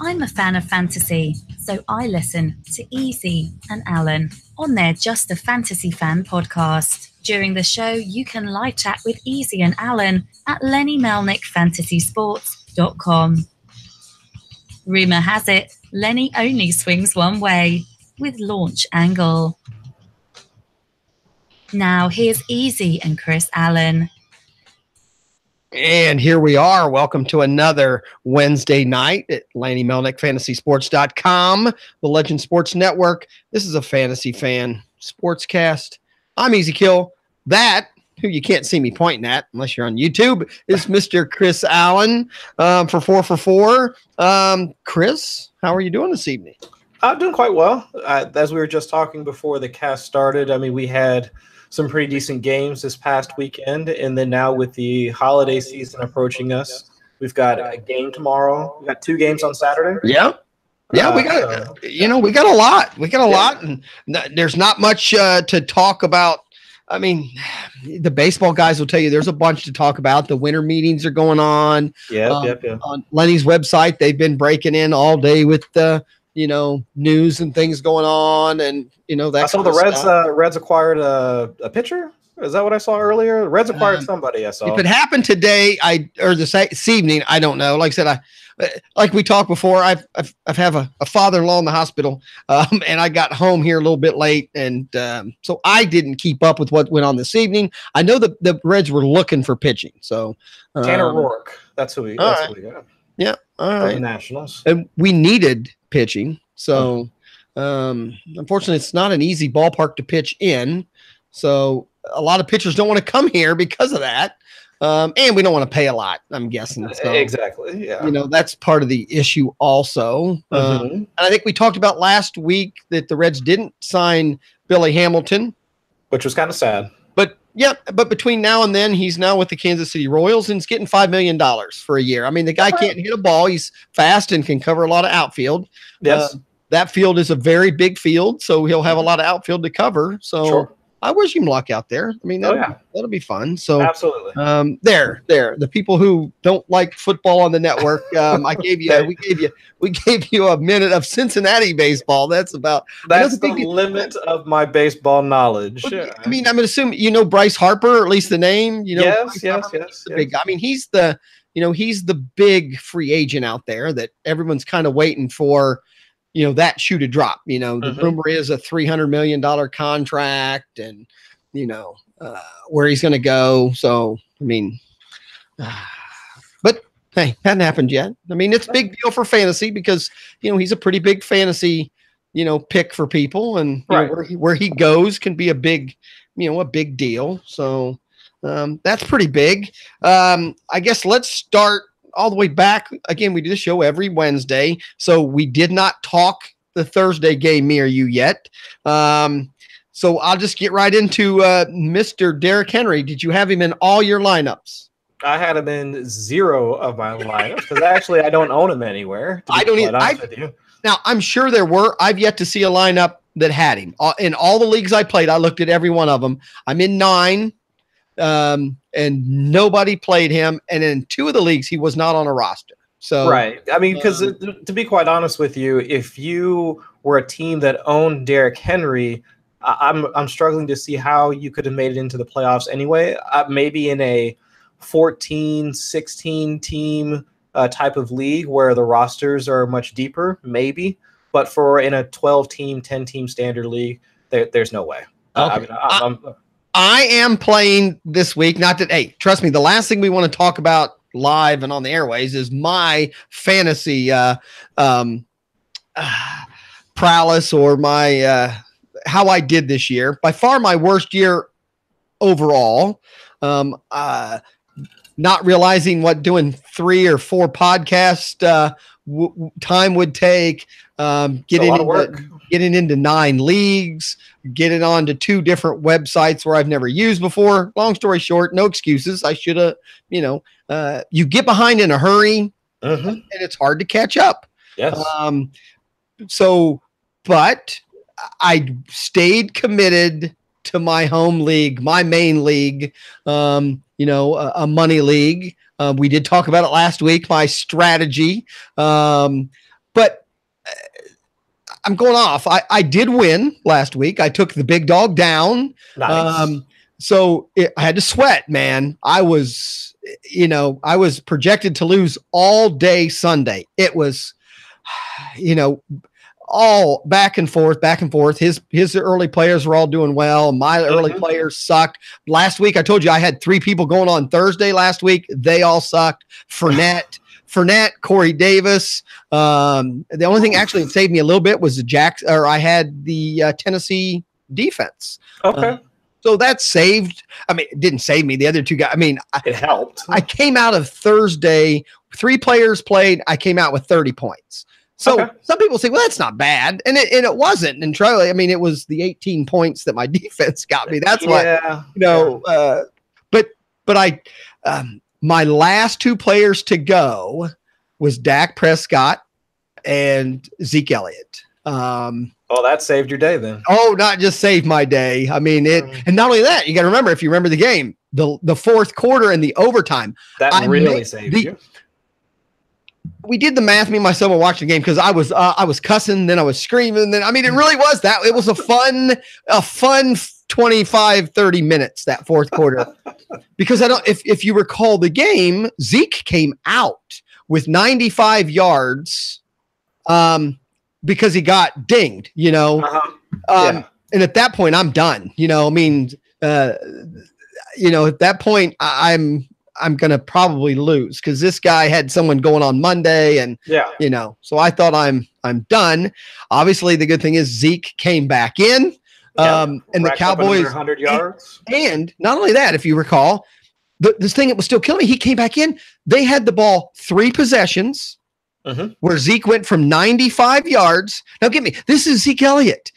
I'm a fan of fantasy, so I listen to Easy and Alan on their Just a Fantasy Fan podcast. During the show, you can live chat with Easy and Alan at LennyMelnickFantasySports.com. Rumour has it, Lenny only swings one way, with Launch Angle. Now here's Easy and Chris Allen. And here we are. Welcome to another Wednesday night at LennyMelnickFantasySports.com, the Legend Sports Network. This is a Fantasy Fan Sportscast. I'm Easy Kill. That, who you can't see me pointing at unless you're on YouTube, is Mr. Chris Allen for 4 for 4. Chris, how are you doing this evening? I'm doing quite well. As we were just talking before the cast started, I mean, we had some pretty decent games this past weekend, and then now with the holiday season approaching us, we've got a game tomorrow. We've got 2 games on Saturday. Yeah, we got we got a lot. We got a lot, and there's not much to talk about. I mean, the baseball guys will tell you there's a bunch to talk about. The winter meetings are going on. Yeah. On Lenny's website, they've been breaking in all day with the news and things going on, and that. I saw the Reds acquired a pitcher. Is that what I saw earlier? The Reds acquired somebody. I saw. If it happened today, this evening, I don't know. Like I said, like we talked before, I've have a father-in-law in the hospital, and I got home here a little bit late, and so I didn't keep up with what went on this evening. I know the Reds were looking for pitching, so Tanner Rourke. That's who we got. Yeah, all right. The Nationals, and we needed pitching, so unfortunately, it's not an easy ballpark to pitch in. So a lot of pitchers don't want to come here because of that. And we don't want to pay a lot, I'm guessing. So, exactly. Yeah. That's part of the issue also. And I think we talked about last week that the Reds didn't sign Billy Hamilton, which was kind of sad. But between now and then, he's now with the Kansas City Royals and he's getting $5 million for a year. I mean, the guy can't hit a ball. He's fast and can cover a lot of outfield. Yes. That field is a very big field, so he'll have a lot of outfield to cover. So sure. I wish him luck out there. I mean, that'll be fun. So absolutely. The people who don't like football on the network, we gave you a minute of Cincinnati baseball. That's the limit of my baseball knowledge. I mean, I'm gonna assume Bryce Harper, or at least the name. Yes. Big, I mean, he's the big free agent out there that everyone's kind of waiting for. That shoe to drop. The rumor is a $300 million contract, and where he's going to go. So I mean, but hey, hadn't happened yet. I mean, it's a big deal for fantasy because he's a pretty big fantasy pick for people, and where he goes can be a big deal. So that's pretty big. I guess let's start all the way back. Again, we do the show every Wednesday, so we did not talk the Thursday game, me or you, yet. So I'll just get right into Mr. Derrick Henry. Did you have him in all your lineups? I had him in 0 of my lineups because actually I don't own him anywhere. I don't either. Now, I'm sure there were. I've yet to see a lineup that had him. In all the leagues I played, I looked at every one of them. I'm in 9. And nobody played him. And in 2 of the leagues, he was not on a roster. So right. I mean, because to be quite honest with you, if you were a team that owned Derrick Henry, I'm struggling to see how you could have made it into the playoffs anyway. Maybe in a 14, 16 team type of league where the rosters are much deeper, maybe. But in a 12 team, 10 team standard league, there's no way. Okay. I am playing this week. Not that, hey, trust me, the last thing we want to talk about live and on the airways is my fantasy prowess or my how I did this year. By far my worst year overall. Not realizing what doing 3 or 4 podcasts time would take. Getting into 9 leagues, getting on to 2 different websites where I've never used before. Long story short, no excuses. I should have, you get behind in a hurry and it's hard to catch up. Yes. But I stayed committed to my home league, my main league, a money league. We did talk about it last week, my strategy. But I'm going off. I did win last week. I took the big dog down. Nice. I had to sweat, man. I was projected to lose all day Sunday. It was, all back and forth. His early players were all doing well. My early players sucked. Last week, I told you I had 3 people going on Thursday last week. They all sucked. Fournette, Corey Davis. The only thing actually that saved me a little bit was I had the Tennessee defense. Okay. So that saved. I mean, it didn't save me. The other 2 guys. I mean, it helped. I came out of Thursday. 3 players played. I came out with 30 points. So some people say, well, that's not bad. And it wasn't. And Charlie, I mean, it was the 18 points that my defense got me. That's but I, my last 2 players to go was Dak Prescott and Zeke Elliott. That saved your day then. Not just saved my day. I mean, and not only that, you got to remember, if you remember the game, the fourth quarter and the overtime. That really saved you. We did the math. Me and my son were watching the game because I was cussing, then I was screaming. Then it really was that. It was a fun 25, 30 minutes, that fourth quarter. Because if you recall the game, Zeke came out with 95 yards because he got dinged, and at that point I'm done, at that point I'm going to probably lose because this guy had someone going on Monday and, so I thought I'm done. Obviously the good thing is Zeke came back in, and the Cowboys 100 yards. And not only that, if you recall, this thing that was still killing me, he came back in. They had the ball 3 possessions where Zeke went from 95 yards. Now get me, this is Zeke Elliott.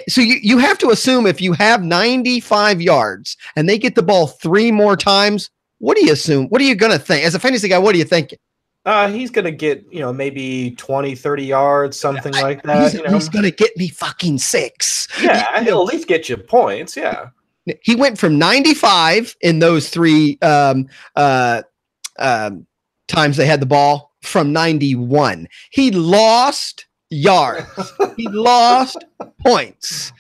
So you have to assume if you have 95 yards and they get the ball 3 more times, what do you assume? What are you going to think? As a fantasy guy, what are you thinking? He's going to get, maybe 20, 30 yards, something like that. He's going to get me fucking 6. Yeah, he'll at least get you points, yeah. He went from 95 in those 3 times they had the ball from 91. He lost yards. He lost points.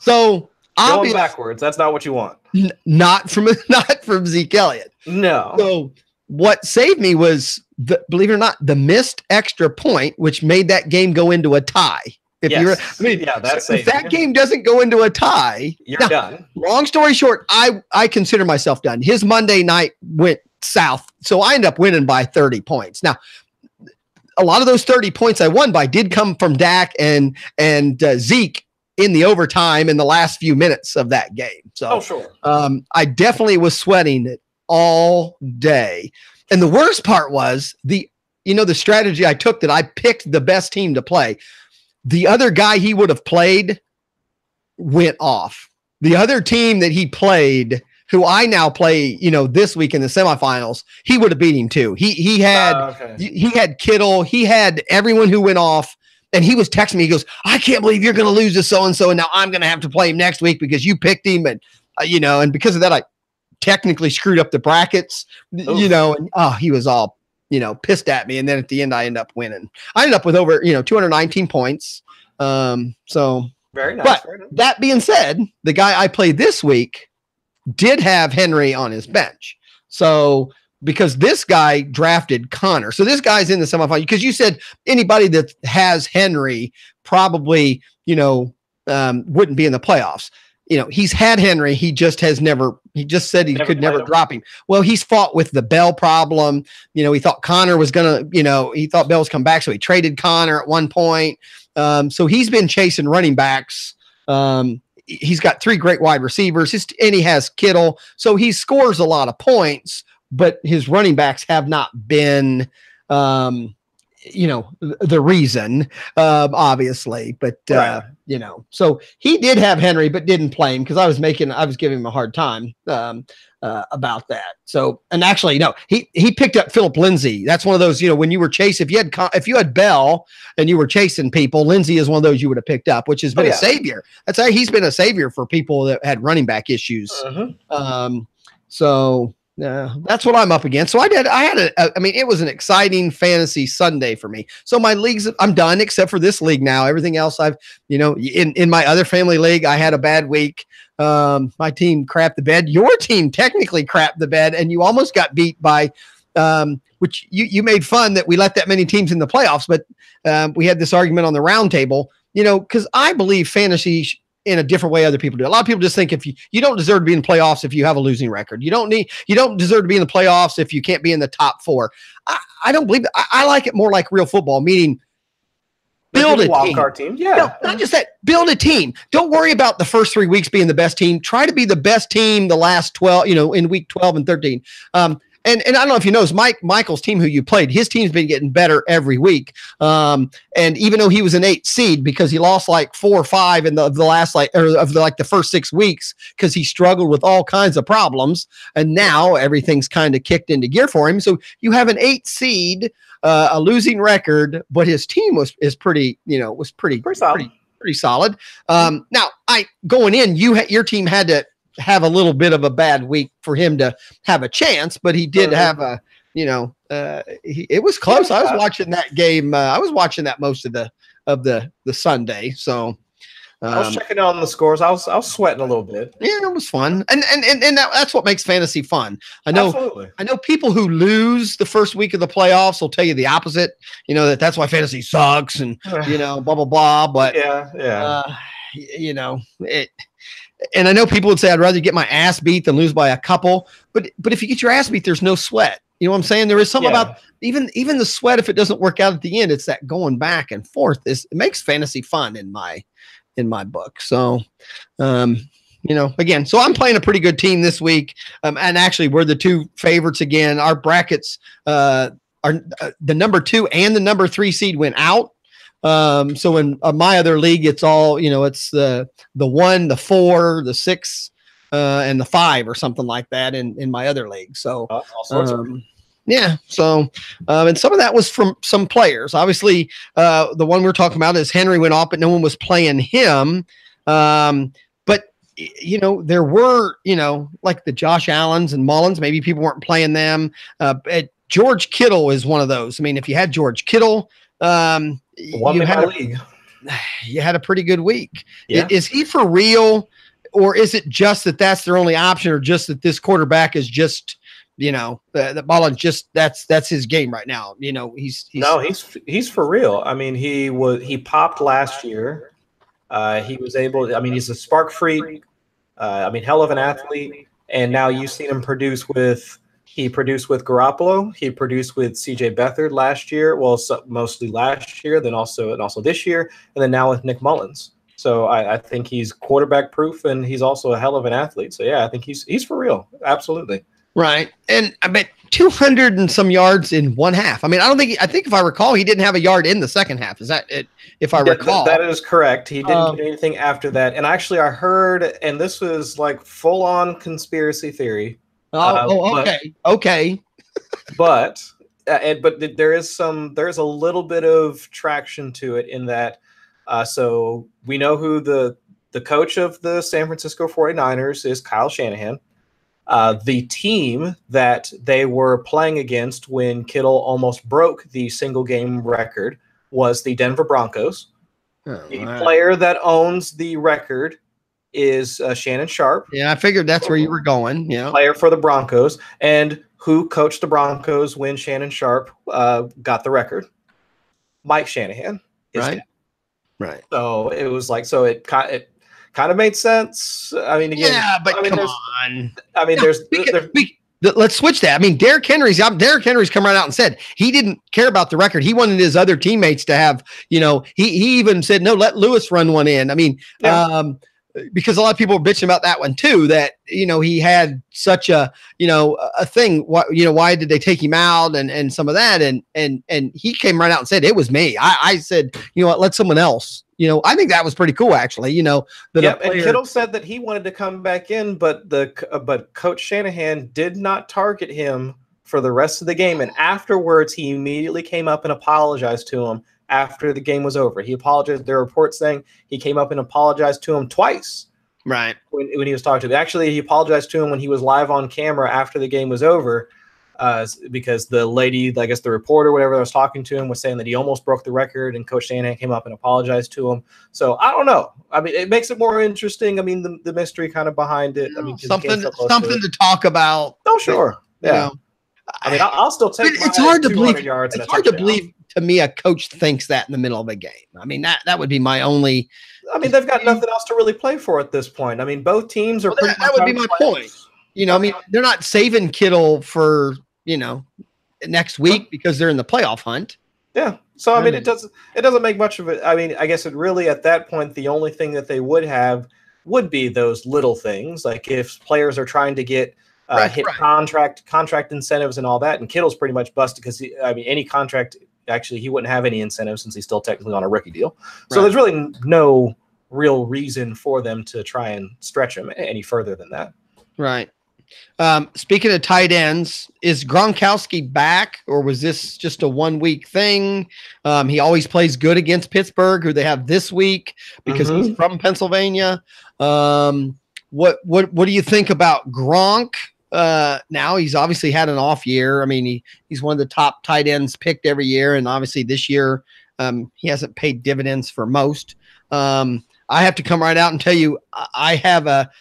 So going backwards, that's not what you want. Not from Zeke Elliott. No. So what saved me was, believe it or not, the missed extra point, which made that game go into a tie. If that game doesn't go into a tie, you're done. Long story short, I consider myself done. His Monday night went south, so I ended up winning by 30 points. Now, a lot of those 30 points I won by did come from Dak and Zeke in the overtime in the last few minutes of that game. So, sure. I definitely was sweating it all day. And the worst part was the strategy I took, that I picked the best team to play. The other guy he would have played went off. The other team that he played, who I now play, this week in the semifinals, he would have beat him too. He had Kittle, he had everyone who went off. And he was texting me. He goes, I can't believe you're going to lose to so-and-so. And now I'm going to have to play him next week because you picked him. And, and because of that, I technically screwed up the brackets, and he was all, pissed at me. And then at the end, I ended up winning. I ended up with over, 219 points. So very nice. But that being said, the guy I played this week did have Henry on his bench. So, because this guy drafted Connor. So this guy's in the semifinal, because you said anybody that has Henry probably, wouldn't be in the playoffs. He's had Henry. He just said he could never drop him. Well, he's fought with the Bell problem. He thought Connor was going to, he thought Bell was come back. So he traded Connor at one point. So he's been chasing running backs. He's got 3 great wide receivers, and he has Kittle. So he scores a lot of points, but his running backs have not been, the reason, obviously, but, right. So he did have Henry, but didn't play him because I was giving him a hard time, about that. So, and actually, no, he picked up Philip Lindsay. That's one of those, when you were chasing, if you had Bell and you were chasing people, Lindsay is one of those you would have picked up, which has been a savior. That's how he's been a savior for people that had running back issues. Mm-hmm. So, That's what I'm up against. So it was an exciting fantasy Sunday for me. So my leagues, I'm done except for this league now. Everything else in my other family league, I had a bad week. My team crapped the bed. Your team technically crapped the bed, and you almost got beat by, which you made fun that we let that many teams in the playoffs, but we had this argument on the round table, because I believe fantasy in a different way other people do. A lot of people just think if you don't deserve to be in the playoffs if you have a losing record. You don't deserve to be in the playoffs if you can't be in the top four. I don't believe that. I like it more like real football, meaning build a team. Yeah. No, not just that. Build a team. Don't worry about the first 3 weeks being the best team. Try to be the best team the last 12, in week 12 and 13. And I don't know if you know, Michael's team, who you played, his team's been getting better every week. And even though he was an 8 seed because he lost like 4 or 5 in the first 6 weeks because he struggled with all kinds of problems, and now everything's kind of kicked into gear for him. So you have an 8 seed, a losing record, but his team was pretty solid. Pretty solid. Now going in, your team had to have a little bit of a bad week for him to have a chance, but he did have it was close. I was watching that game. I was watching that most of the Sunday. So I was checking on the scores. I was sweating a little bit. Yeah, it was fun. And that's what makes fantasy fun. I know people who lose the first week of the playoffs will tell you the opposite, that's why fantasy sucks and, blah, blah, blah. But and I know people would say I'd rather get my ass beat than lose by a couple, but if you get your ass beat, there's no sweat. You know what I'm saying? There is something about even the sweat. If it doesn't work out at the end, it's that going back and forth. It makes fantasy fun in my book. So, again, so I'm playing a pretty good team this week. And actually we're the 2 favorites again. Our brackets are the number 2 and the number 3 seed went out. So in my other league, it's all, it's the 1, the 4, the 6, and the 5 or something like that in my other league. So, yeah. So, and some of that was from some players. Obviously, the one we're talking about is Henry went off, but no one was playing him. But there were, like the Josh Allens and Mullins, maybe people weren't playing them. George Kittle is one of those. I mean, if you had George Kittle, you had a pretty good week. Yeah. Is he for real, or is it just that's their only option, or just that this quarterback is just, the ball just that's his game right now? He's for real. I mean, he popped last year. He was able. I mean, he's a spark freak. Hell of an athlete. And now you've seen him produce with. He produced with Garoppolo. He produced with C.J. Beathard last year. Well, mostly last year, then also this year, and then now with Nick Mullins. So I think he's quarterback proof, and he's also a hell of an athlete. So yeah, I think he's for real. Absolutely. Right. And I bet 200 and some yards in one half. I mean, I think if I recall, he didn't have a yard in the second half. Is that it? If I recall, that is correct. He didn't do anything after that. And actually, I heard, and this was like full on conspiracy theory. Okay. but there's a little bit of traction to it in that. So we know who the coach of the San Francisco 49ers is, Kyle Shanahan. The team that they were playing against when Kittle almost broke the single game record was the Denver Broncos. The player that owns the record is Shannon Sharp. Yeah, I figured that's where you were going. Yeah, player for the Broncos, and who coached the Broncos when Shannon Sharp got the record? Mike Shanahan. Right. So it was like, so it kind of made sense. I mean, again, come on. I mean, let's switch that. I mean, Derrick Henry's come right out and said he didn't care about the record. He wanted his other teammates to have, he even said, no, let Lewis run one in. I mean, because a lot of people were bitching about that one too, that, he had such a thing. Why did they take him out and some of that? And he came right out and said, it was me. I said, let someone else, I think that was pretty cool, actually, and Kittle said that he wanted to come back in, but Coach Shanahan did not target him for the rest of the game. And afterwards, he immediately came up and apologized to him after the game was over. He apologized. There are reports saying he came up and apologized to him twice Right. When he was talking to him. Actually, he apologized to him when he was live on camera after the game was over, because the lady, I guess the reporter, whatever, that was talking to him was saying that he almost broke the record, and Coach Shanahan came up and apologized to him. So I don't know. I mean, it makes it more interesting. I mean, the mystery kind of behind it. I mean, something to talk about. Oh, sure. Yeah. You know, I mean, I'll still take. It's hard to believe. Yards it's hard to believe. To me, a coach thinks that in the middle of a game. I mean, that would be my only. I mean, they've got nothing else to really play for at this point. I mean, both teams are. That would be my point. You know, I mean, they're not saving Kittle for next week because they're in the playoff hunt. Yeah. So I mean, it doesn't make much of it. I mean, I guess it really at that point the only thing that they would have would be those little things, like if players are trying to get contract incentives and all that, and Kittle's pretty much busted because any contract. Actually, he wouldn't have any incentive since he's still technically on a rookie deal. So there's really no real reason for them to try and stretch him any further than that. Right. Speaking of tight ends, is Gronkowski back, or was this just a 1 week thing? He always plays good against Pittsburgh, who they have this week because he's from Pennsylvania. What do you think about Gronk? Now he's obviously had an off year. I mean, he's one of the top tight ends picked every year. And obviously this year, he hasn't paid dividends for most. I have to come right out and tell you, I have I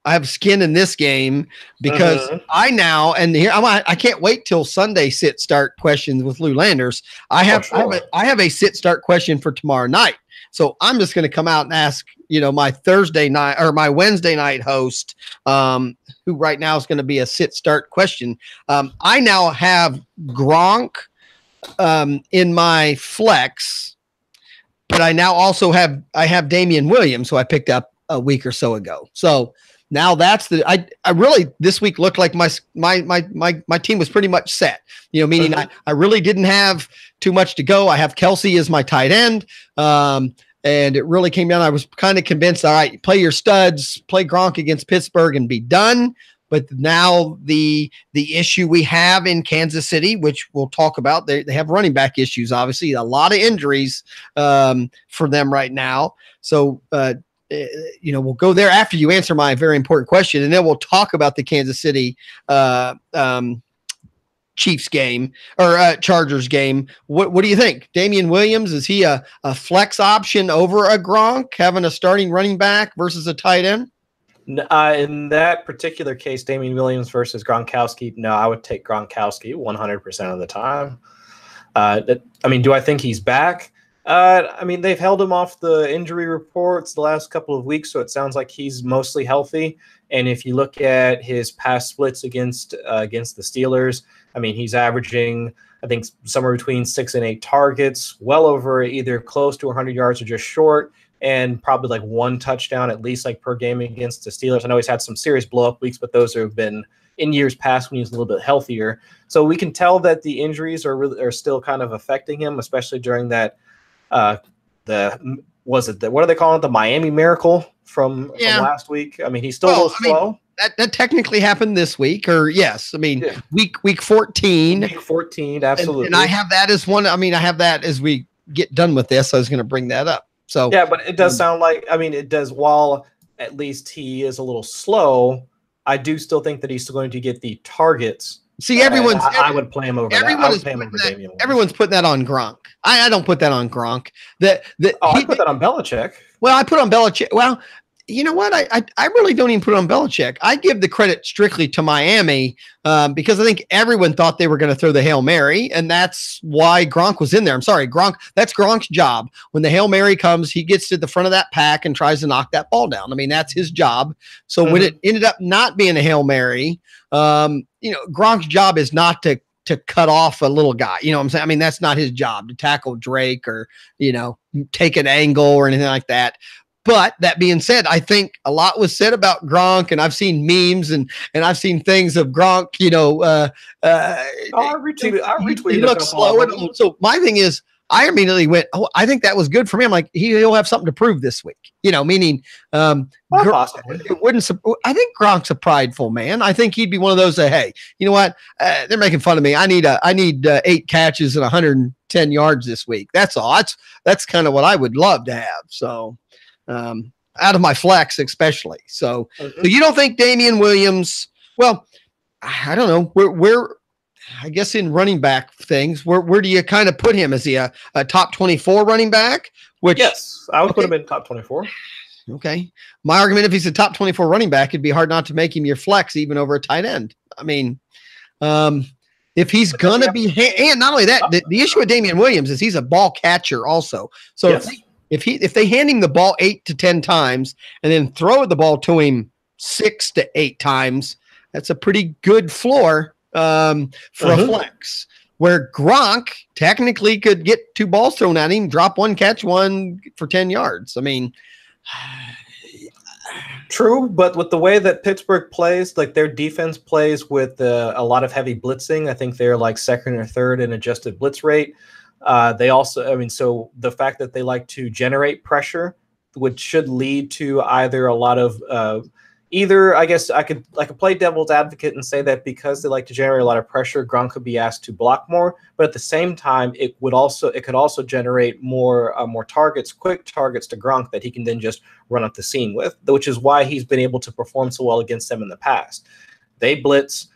have skin in this game because I can't wait till Sunday sit start questions with Lou Landers. I have a sit start question for tomorrow night. So I'm just going to come out and ask, my Thursday night or my Wednesday night host, who right now is going to be a sit start question. I now have Gronk in my flex, but I now also have Damian Williams, who I picked up a week or so ago. So now that's I really this week looked like my team was pretty much set. Meaning I really didn't have too much to go. I have Kelsey as my tight end. And it really came down. I was kind of convinced, all right, play your studs, play Gronk against Pittsburgh and be done. But now the issue we have in Kansas City, which we'll talk about, they have running back issues, obviously, a lot of injuries for them right now. So, we'll go there after you answer my very important question, and then we'll talk about the Kansas City Chiefs game or Chargers game. What do you think? Damian Williams, is he a flex option over a Gronk, having a starting running back versus a tight end? In that particular case, Damian Williams versus Gronkowski, no, I would take Gronkowski 100% of the time. Do I think he's back? They've held him off the injury reports the last couple of weeks, so it sounds like he's mostly healthy. And if you look at his past splits against the Steelers, he's averaging, I think, somewhere between 6 and 8 targets, well over either close to 100 yards or just short, and probably like 1 touchdown at least per game against the Steelers. I know he's had some serious blow-up weeks, but those have been in years past when he was a little bit healthier. So we can tell that the injuries are still kind of affecting him, especially during that what are they calling it? The Miami Miracle from last week. He's still a little slow. That technically happened this week, or yes. Week 14. Week 14, absolutely. And I have that as one. I have that as we get done with this. I was going to bring that up. So yeah, but it does sound like, it does, while at least he is a little slow, I do still think that he's still going to get the targets. See, I would play him over that. Everyone's putting that on Gronk. I don't put that on Gronk. I put that on Belichick. Well, I put on Belichick. Well, you know what? I really don't even put it on Belichick. I give the credit strictly to Miami because I think everyone thought they were going to throw the Hail Mary, and that's why Gronk was in there. I'm sorry, Gronk. That's Gronk's job. When the Hail Mary comes, he gets to the front of that pack and tries to knock that ball down. That's his job. So when it ended up not being a Hail Mary, Gronk's job is not to cut off a little guy. You know what I'm saying? That's not his job to tackle Drake or, take an angle or anything like that. But that being said, I think a lot was said about Gronk, and I've seen memes and I've seen things of Gronk, I retweeted. He looks slow. So my thing is, I immediately went, I think that was good for me. I'm like, he'll have something to prove this week, meaning possibly. It wouldn't. I think Gronk's a prideful man. I think he'd be one of those that, hey, you know what? They're making fun of me. I need 8 catches and 110 yards this week. That's all. That's kind of what I would love to have. So out of my flex, especially. So you don't think Damian Williams? Well, I don't know. Where I guess in running back things, where do you kind of put him? Is he a top 24 running back? Which yes, I would put him in top 24. Okay. My argument, if he's a top 24 running back, it'd be hard not to make him your flex, even over a tight end. I mean, if he's going to be, and not only that, the issue with Damian Williams is he's a ball catcher also. So yes. if they hand him the ball 8 to 10 times and then throw the ball to him 6 to 8 times, that's a pretty good floor for a flex. Where Gronk technically could get 2 balls thrown at him, drop 1, catch 1 for 10 yards. I mean, true, but with the way that Pittsburgh plays, like their defense plays with a lot of heavy blitzing. I think they're like 2nd or 3rd in adjusted blitz rate. They also, I mean, so the fact that they like to generate pressure, which should lead to either a lot of either, I guess I could play devil's advocate and say that because they like to generate a lot of pressure, Gronk could be asked to block more. But at the same time, it could also generate more targets, quick targets to Gronk that he can then just run up the seam with, which is why he's been able to perform so well against them in the past. They blitz,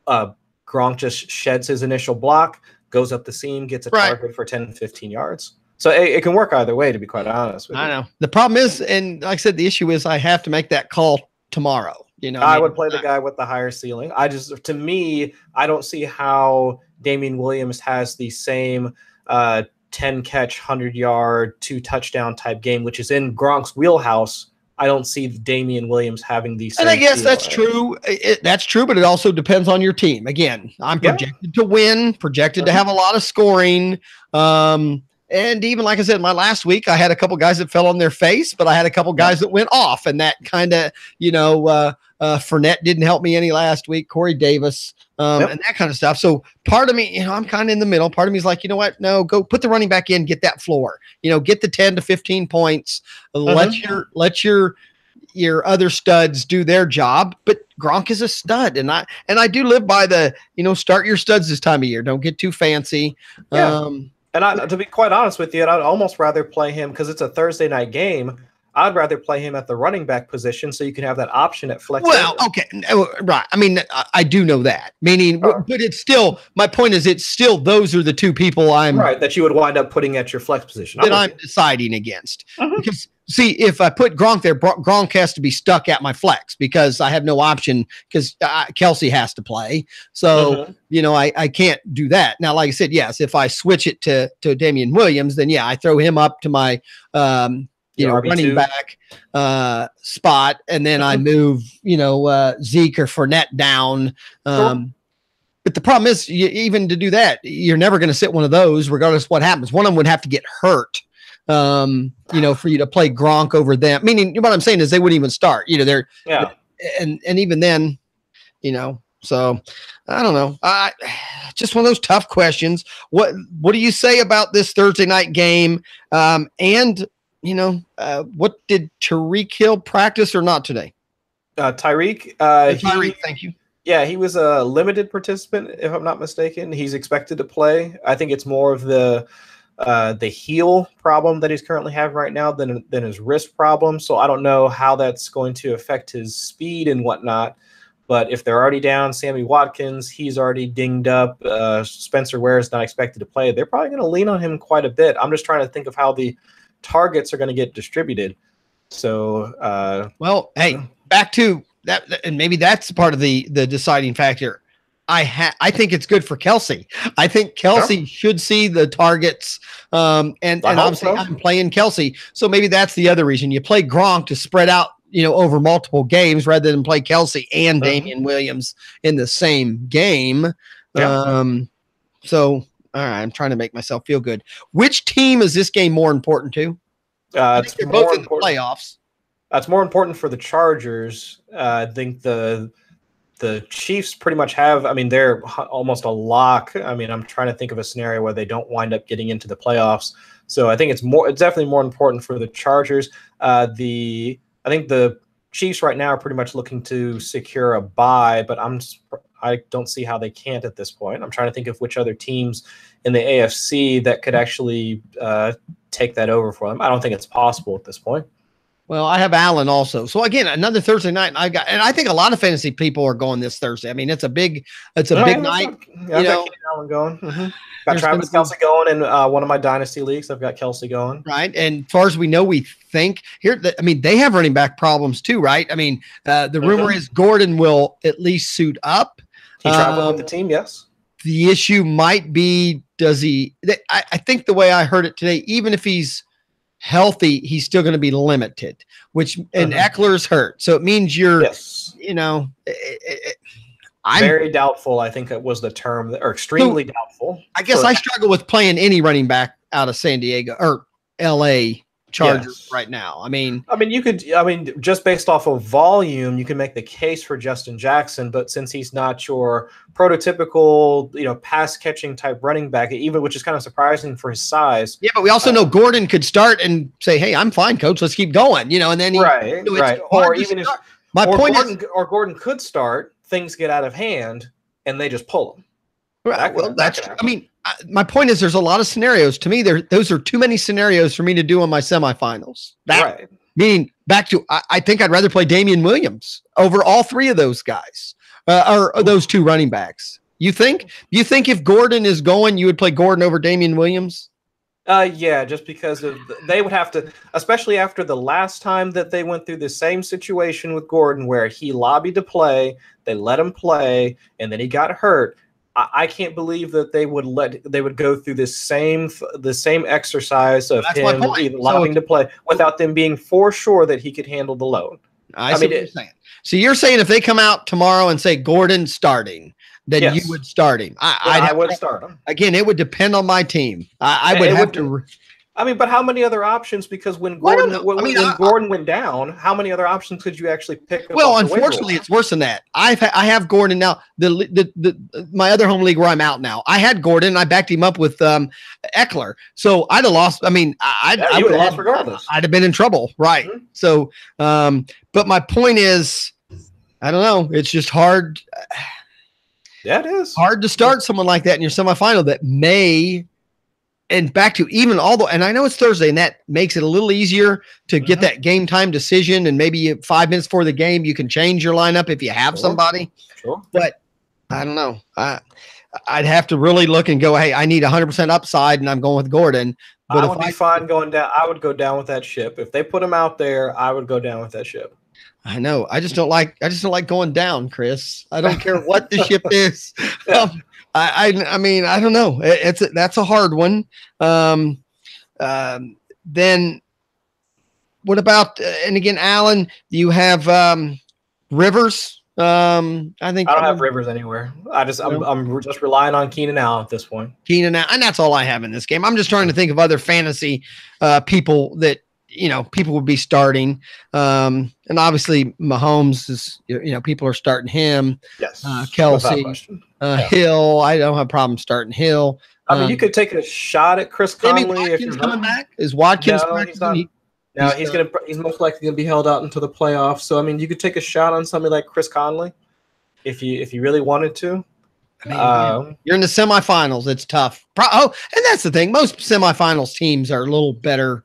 Gronk just sheds his initial block, goes up the seam, gets a target for 10, 15 yards. So it can work either way, to be quite honest with you. I know. The problem is, and like I said, the issue is I have to make that call tomorrow. I would play the guy with the higher ceiling. To me, I don't see how Damian Williams has the same 10 catch, 100-yard, 2 touchdown type game, which is in Gronk's wheelhouse. I don't see Damian Williams having the same. And I guess that's true. That's true, but it also depends on your team. Again, I'm projected to win, projected to have a lot of scoring. And even like I said, my last week, I had a couple guys that fell on their face, but I had a couple guys that went off, and that kind of, Fournette didn't help me any last week, Corey Davis, and that kind of stuff. So part of me, I'm kind of in the middle. Part of me is like, you know what? No, go put the running back in, get that floor, get the 10 to 15 points, let your other studs do their job. But Gronk is a stud, and I do live by the, start your studs this time of year. Don't get too fancy. Yeah. And to be quite honest with you, I'd almost rather play him because it's a Thursday night game. I'd rather play him at the running back position so you can have that option at flex. Well, okay, right. I mean, I do know that. Meaning, but it's still, my point is, it's still those are the 2 people that you would wind up putting at your flex position that I'm deciding against. Because see, if I put Gronk there, Gronk has to be stuck at my flex because I have no option because Kelsey has to play. So I can't do that. Now, like I said, yes, if I switch it to Damian Williams, then I throw him up to my running back spot, and then I move, Zeke or Fournette down. But the problem is, even to do that, you're never going to sit one of those, regardless of what happens. One of them would have to get hurt, for you to play Gronk over them. Meaning, what I'm saying is they wouldn't even start. And even then, So I don't know. Just one of those tough questions. What do you say about this Thursday night game? And what did Tyreek Hill practice or not today? Tyreek, thank you. Yeah, he was a limited participant, if I'm not mistaken. He's expected to play. I think it's more of the heel problem that he's currently having right now than his wrist problem. So I don't know how that's going to affect his speed and whatnot. But if they're already down Sammy Watkins, he's already dinged up. Spencer Ware is not expected to play. They're probably going to lean on him quite a bit. I'm just trying to think of how the targets are going to get distributed. So, back to that, and maybe that's part of the deciding factor. I think it's good for Kelsey. I think Kelsey should see the targets. And obviously I'm playing Kelsey. So maybe that's the other reason you play Gronk to spread out, over multiple games rather than play Kelsey and Damian Williams in the same game. So, all right, I'm trying to make myself feel good. Which team is this game more important to? It's they're both in the playoffs. It's more important for the Chargers. I think the Chiefs pretty much have, they're almost a lock. I'm trying to think of a scenario where they don't wind up getting into the playoffs. So I think it's definitely more important for the Chargers. I think the Chiefs right now are pretty much looking to secure a bye, but I don't see how they can't at this point. I'm trying to think of which other teams in the AFC that could actually take that over for them. I don't think it's possible at this point. Well, I have Allen also. So again, another Thursday night. And I think a lot of fantasy people are going this Thursday. I mean, it's a big night. I've got Keenan Allen going. Mm-hmm. Got Travis Kelce going in one of my dynasty leagues. I've got Kelce going. Right. And as far as we know, we think they have running back problems too, right? I mean, the rumor is Gordon will at least suit up. He traveled with the team, yes. The issue might be, I think the way I heard it today, even if he's healthy, he's still going to be limited, and Eckler's hurt. So it means I'm very doubtful. I think it was the term, or extremely doubtful. I guess I struggle with playing any running back out of San Diego or LA Chargers right now. I mean, just based off of volume, you can make the case for Justin Jackson, but since he's not your prototypical, pass catching type running back, which is kind of surprising for his size. Yeah, but we also know Gordon could start and say, "Hey, I'm fine, coach. Let's keep going." And then Gordon could start, things get out of hand, and they just pull him. Right. Well, that's true. I mean, my point is there's a lot of scenarios. To me, those are too many scenarios for me to do on my semifinals. Meaning back to, I think I'd rather play Damian Williams over all three of those guys or those two running backs. You think if Gordon is going, you would play Gordon over Damian Williams? Yeah, just because they would have to, especially after the last time that they went through the same situation with Gordon where he lobbied to play, they let him play, and then he got hurt. I can't believe that they would go through the same exercise of him lobbying to play without them being for sure that he could handle the load. I see what you're saying. So you're saying if they come out tomorrow and say Gordon's starting, then you would start him. I would start him. Again, it would depend on my team. I would have to. But how many other options? Because when Gordon went down, how many other options could you actually pick? Well, unfortunately, it's worse than that. I have Gordon now. My other home league where I'm out now, I had Gordon. And I backed him up with Eckler, so I'd have lost. I mean, I would have lost regardless. I'd have been in trouble, right? Mm-hmm. So, but my point is, I don't know. It's just hard. Yeah, it is hard to start someone like that in your semifinal that may. And back to and I know it's Thursday, and that makes it a little easier to get that game time decision. And maybe 5 minutes before the game, you can change your lineup if you have somebody. Sure. But I don't know. I'd have to really look and go, hey, I need 100% upside, and I'm going with Gordon. But I would be fine going down. I would go down with that ship. If they put him out there, I would go down with that ship. I know. I just don't like going down, Chris. I don't care what the ship is. Yeah. I mean, I don't know. That's a hard one. Then what about, and again, Allen, you have Rivers. I think I don't have Rivers anywhere. I'm just relying on Keenan Allen at this point. Keenan Allen, and that's all I have in this game. I'm just trying to think of other fantasy people that, people would be starting. And obviously Mahomes is, people are starting him. Yes. Kelce, Hill. I don't have a problem starting Hill. You could take a shot at Chris Conley if you're coming back. Is Watkins? No, he's most likely going to be held out until the playoffs. So, you could take a shot on somebody like Chris Conley if you really wanted to. You're in the semifinals. It's tough. And that's the thing. Most semifinals teams are a little better,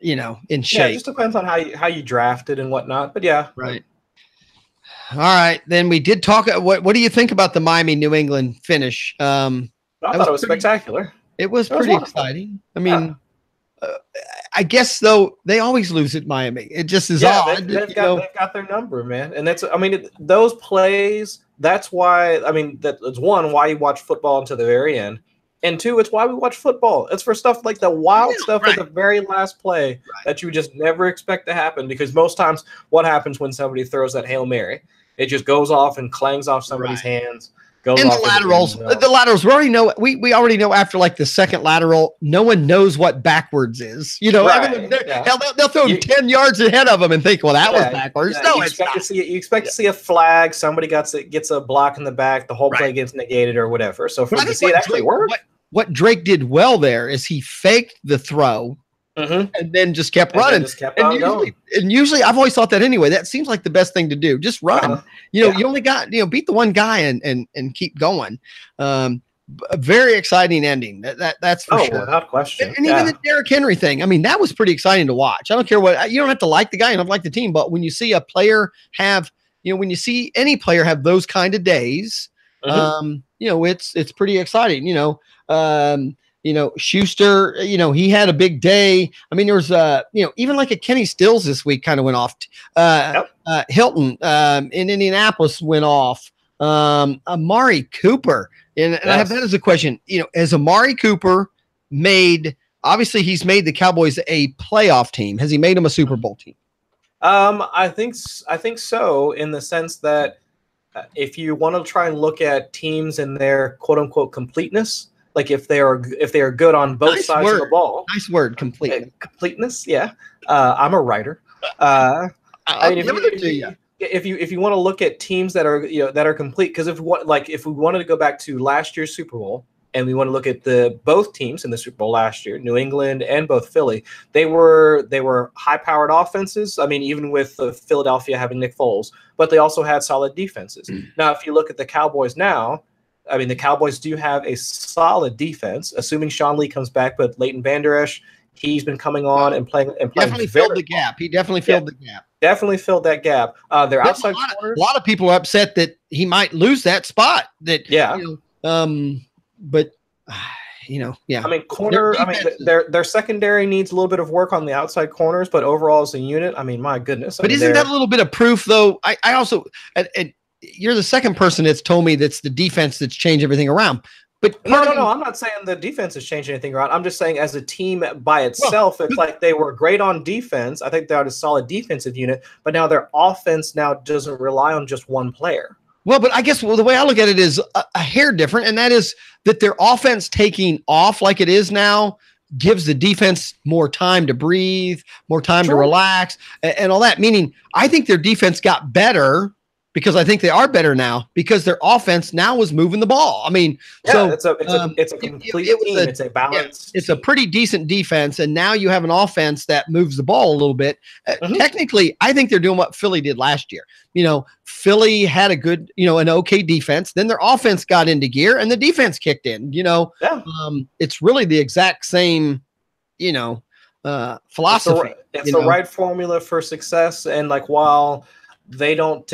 in shape. Yeah, it just depends on how you drafted and whatnot. But yeah. Right. All right. Then we did talk. What do you think about the Miami New England finish? I thought it was spectacular. It was pretty exciting. I guess though they always lose at Miami. It just is odd. They've got their number, man. And that's those plays. That's why that's one, why you watch football until the very end, and two, it's why we watch football. It's for stuff like the wild stuff at the very last play that you just never expect to happen. Because most times, what happens when somebody throws that Hail Mary? It just goes off and clangs off somebody's hands. And the laterals, we already know after like the second lateral, no one knows what backwards is. They'll throw 10 yards ahead of them and think, well, that was backwards. Yeah, no, you expect to see a flag. Somebody gets a block in the back. The whole play gets negated or whatever. So to see it actually work. What Drake did well there is he faked the throw. Mm-hmm. And then just kept running. And usually, I've always thought that anyway. That seems like the best thing to do. Just run. You only got beat the one guy and keep going. a very exciting ending. That's for sure. Without question. And even the Derrick Henry thing, I mean, that was pretty exciting to watch. I don't care what, you don't have to like the guy, you don't have to like the team, but when you see a player have, when you see any player have those kind of days, it's pretty exciting. Schuster, he had a big day. I mean, there was, even like a Kenny Stills this week kind of went off. Hilton in Indianapolis went off. Amari Cooper. And I have that as a question. Has Amari Cooper obviously he's made the Cowboys a playoff team. Has he made them a Super Bowl team? I think so, in the sense that if you want to try and look at teams in their quote unquote completeness, like if they are good on both sides of the ball. Nice word, complete. Completeness, yeah. I'm a writer. If you want to look at teams that are complete, because if we wanted to go back to last year's Super Bowl and we want to look at both teams in the Super Bowl last year, New England and both Philly, they were high-powered offenses. I mean, even with Philadelphia having Nick Foles, but they also had solid defenses. Now, if you look at the Cowboys now, I mean, the Cowboys do have a solid defense, assuming Sean Lee comes back, but Leighton Vander Esch, he's been coming on and playing. Definitely filled the gap. He definitely filled the gap. Definitely filled that gap. Their outside corners. A lot of people are upset that he might lose that spot. But I mean, their secondary needs a little bit of work on the outside corners, but overall as a unit, I mean, my goodness. But isn't that a little bit of proof, though? I also, and you're the second person that's told me that's the defense that's changed everything around. But no, I'm not saying the defense has changed anything around. I'm just saying as a team by itself, it's like they were great on defense. I think they had a solid defensive unit, but now their offense now doesn't rely on just one player. Well, but I guess the way I look at it is a hair different, and that is that their offense taking off like it is now gives the defense more time to breathe, more time to relax, and all that. Meaning, I think their defense got better because I think they are better now because their offense now was moving the ball. I mean, it's a complete team. It's a balance. It's a pretty decent defense, and now you have an offense that moves the ball a little bit. Technically, I think they're doing what Philly did last year. Philly had a good, an okay defense. Then their offense got into gear, and the defense kicked in. It's really the exact same, philosophy. It's the right formula for success, and while they don't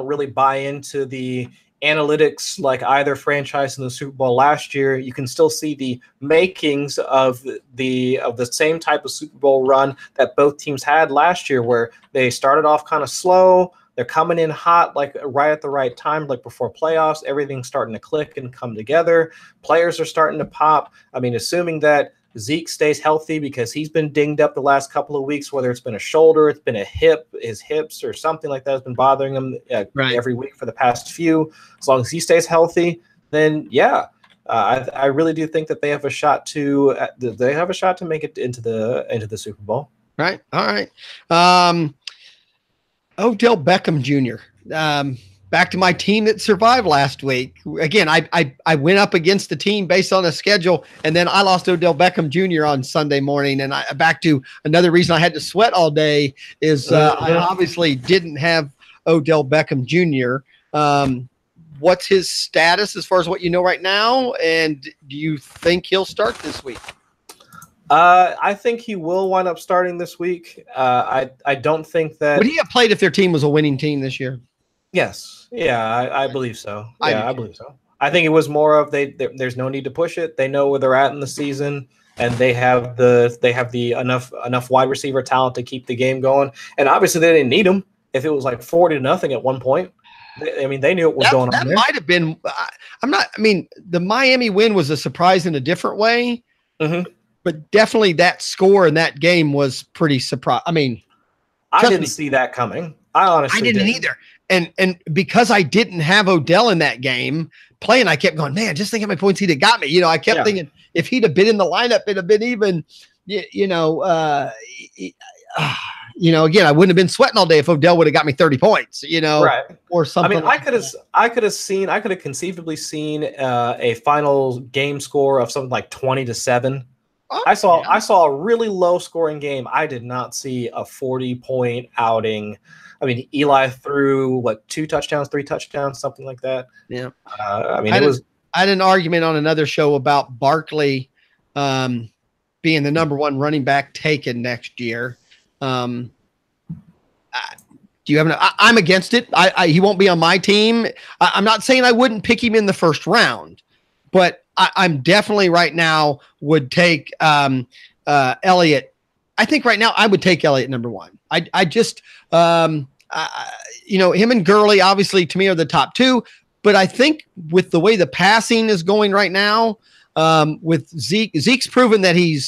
really buy into the analytics like either franchise in the Super Bowl last year, you can still see the makings of the same type of Super Bowl run that both teams had last year, where they started off kind of slow. They're coming in hot, right at the right time, before playoffs. Everything's starting to click and come together. Players are starting to pop. I mean, assuming that Zeke stays healthy, because he's been dinged up the last couple of weeks, whether it's been a shoulder, it's been his hips or something like that has been bothering him every week for the past few. As long as he stays healthy, then I really do think that they have a shot to make it into the Super Bowl. Right. All right. Odell Beckham Jr. Back to my team that survived last week. Again, I went up against the team based on a schedule, and then I lost Odell Beckham Jr. on Sunday morning. And back to another reason I had to sweat all day is I obviously didn't have Odell Beckham Jr. What's his status as far as what you know right now? And do you think he'll start this week? I think he will wind up starting this week. I don't think that. Would he have played if their team was a winning team this year? Yes. Yeah, I believe so. I believe so. I think it was more of there's no need to push it. They know where they're at in the season, and they have the enough wide receiver talent to keep the game going. And obviously they didn't need him if it was 40-0 at one point. They knew what was going on there. That might have been the Miami win was a surprise in a different way. Mm-hmm. But definitely that score in that game was pretty surprising. I mean, I didn't see that coming. I honestly didn't either. And because I didn't have Odell in that game playing, I kept going, man, just think how many points he'd have got me. I kept thinking if he'd have been in the lineup, it'd have been even, again, I wouldn't have been sweating all day if Odell would have got me 30 points, right. Or something. I could have conceivably seen a final game score of something like 20-7. Oh, I saw a really low scoring game. I did not see a 40-point outing. I mean, Eli threw 2 touchdowns, 3 touchdowns, something like that. Yeah. It was I had an argument on another show about Barkley being the number one running back taken next year. Do you have I'm against it. He won't be on my team. I'm not saying I wouldn't pick him in the first round, but I'm definitely right now would take Elliott. I think right now I would take Elliott number one. I just, him and Gurley obviously to me are the top two, but I think with the way the passing is going right now, with Zeke's proven that he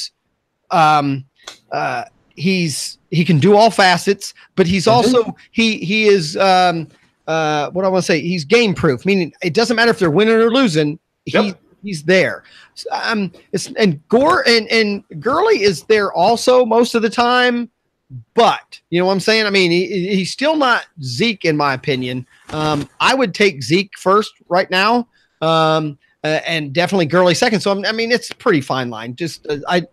can do all facets, but he's also he is what I want to say, he's game proof, meaning it doesn't matter if they're winning or losing, he's there. And Gurley is there also most of the time, but you know what I'm saying? I mean, he's still not Zeke in my opinion. I would take Zeke first right now, and definitely Gurley second. So I mean, it's a pretty fine line. Just I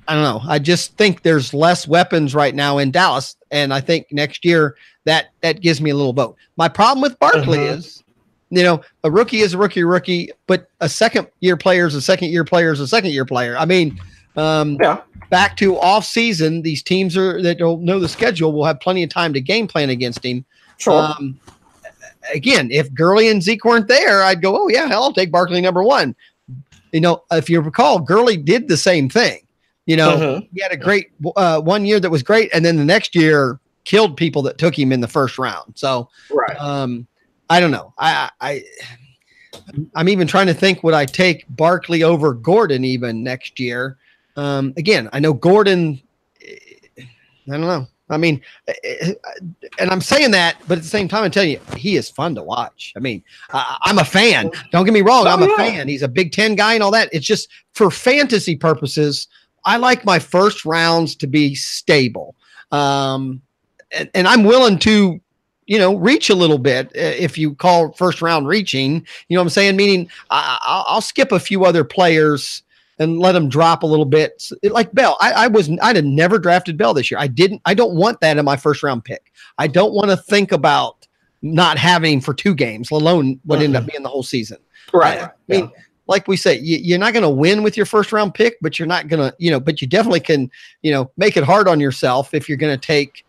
don't know. I just think there's less weapons right now in Dallas, and I think next year that gives me a little vote. My problem with Barkley is, a rookie is a rookie, but a second-year player is a second-year player is a second-year player. I mean, back to off-season, these teams that don't know the schedule will have plenty of time to game plan against him. Sure. Again, if Gurley and Zeke weren't there, I'd go, oh, yeah, hell, I'll take Barkley number one. If you recall, Gurley did the same thing. He had a great 1 year that was great, and then the next year killed people that took him in the first round. So, I don't know. I'm even trying to think, would I take Barkley over Gordon even next year? Again, I know Gordon. I don't know. I mean, and I'm saying that, but at the same time, I'm telling you, he is fun to watch. I mean, I'm a fan. Don't get me wrong. I'm a fan. He's a Big Ten guy and all that. It's just for fantasy purposes, I like my first rounds to be stable. And I'm willing to, reach a little bit if you call first round reaching, you know what I'm saying? Meaning I'll skip a few other players and let them drop a little bit. Like Bell, I'd have never drafted Bell this year. I don't want that in my first round pick. I don't want to think about not having for 2 games, let alone what ended up being the whole season. Right. I mean, like we say, you're not going to win with your first round pick, but you're not going to, but you definitely can, make it hard on yourself if you're going to take,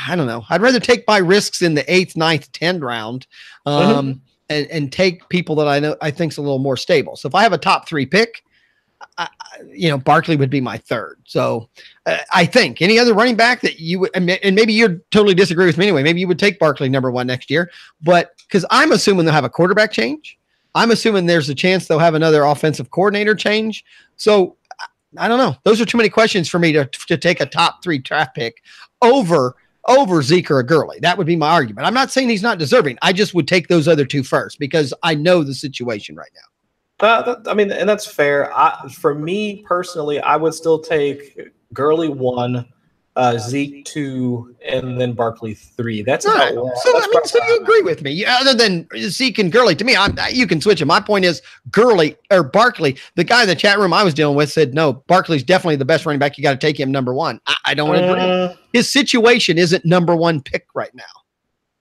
I don't know. I'd rather take my risks in the 8th, 9th, 10th round, and take people that I think's a little more stable. So if I have a top 3 pick, Barkley would be my 3rd. So I think any other running back that you would, and maybe you'd totally disagree with me anyway, maybe you would take Barkley number 1 next year, but because I'm assuming they'll have a quarterback change. I'm assuming there's a chance they'll have another offensive coordinator change. So I don't know. Those are too many questions for me to take a top 3 draft pick over Zeke or a Gurley. That would be my argument. I'm not saying he's not deserving. I just would take those other 2 first because I know the situation right now. And that's fair. For me personally, I would still take Gurley 1, Zeke 2, and then Barkley 3. That's right. So you agree with me? Other than Zeke and Gurley, to me, you can switch it. My point is Gurley or Barkley. The guy in the chat room I was dealing with said, no, Barkley's definitely the best running back. You got to take him number 1. I don't agree. His situation isn't number 1 pick right now.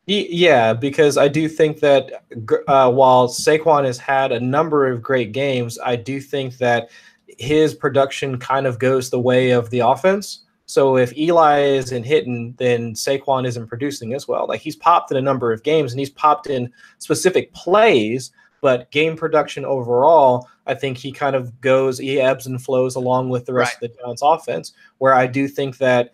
Yeah, because I do think that while Saquon has had a number of great games, I do think that his production kind of goes the way of the offense. So if Eli isn't hitting, then Saquon isn't producing as well. Like he's popped in a number of games and he's popped in specific plays, but game production overall, I think he ebbs and flows along with the rest of the Giants offense, where I do think that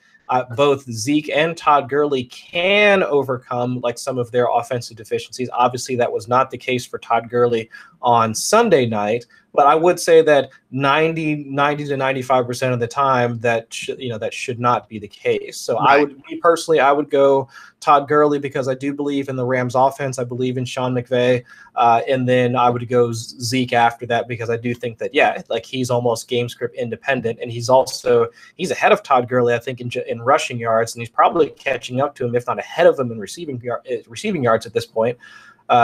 both Zeke and Todd Gurley can overcome like some of their offensive deficiencies. Obviously, that was not the case for Todd Gurley on Sunday night, but I would say that 90 to 95% of the time that should not be the case. So I would go Todd Gurley because I do believe in the Rams offense. I believe in Sean McVay. And then I would go Zeke after that because I do think that, he's almost game script independent. And he's ahead of Todd Gurley, I think, in rushing yards. And he's probably catching up to him, if not ahead of him in receiving yards at this point.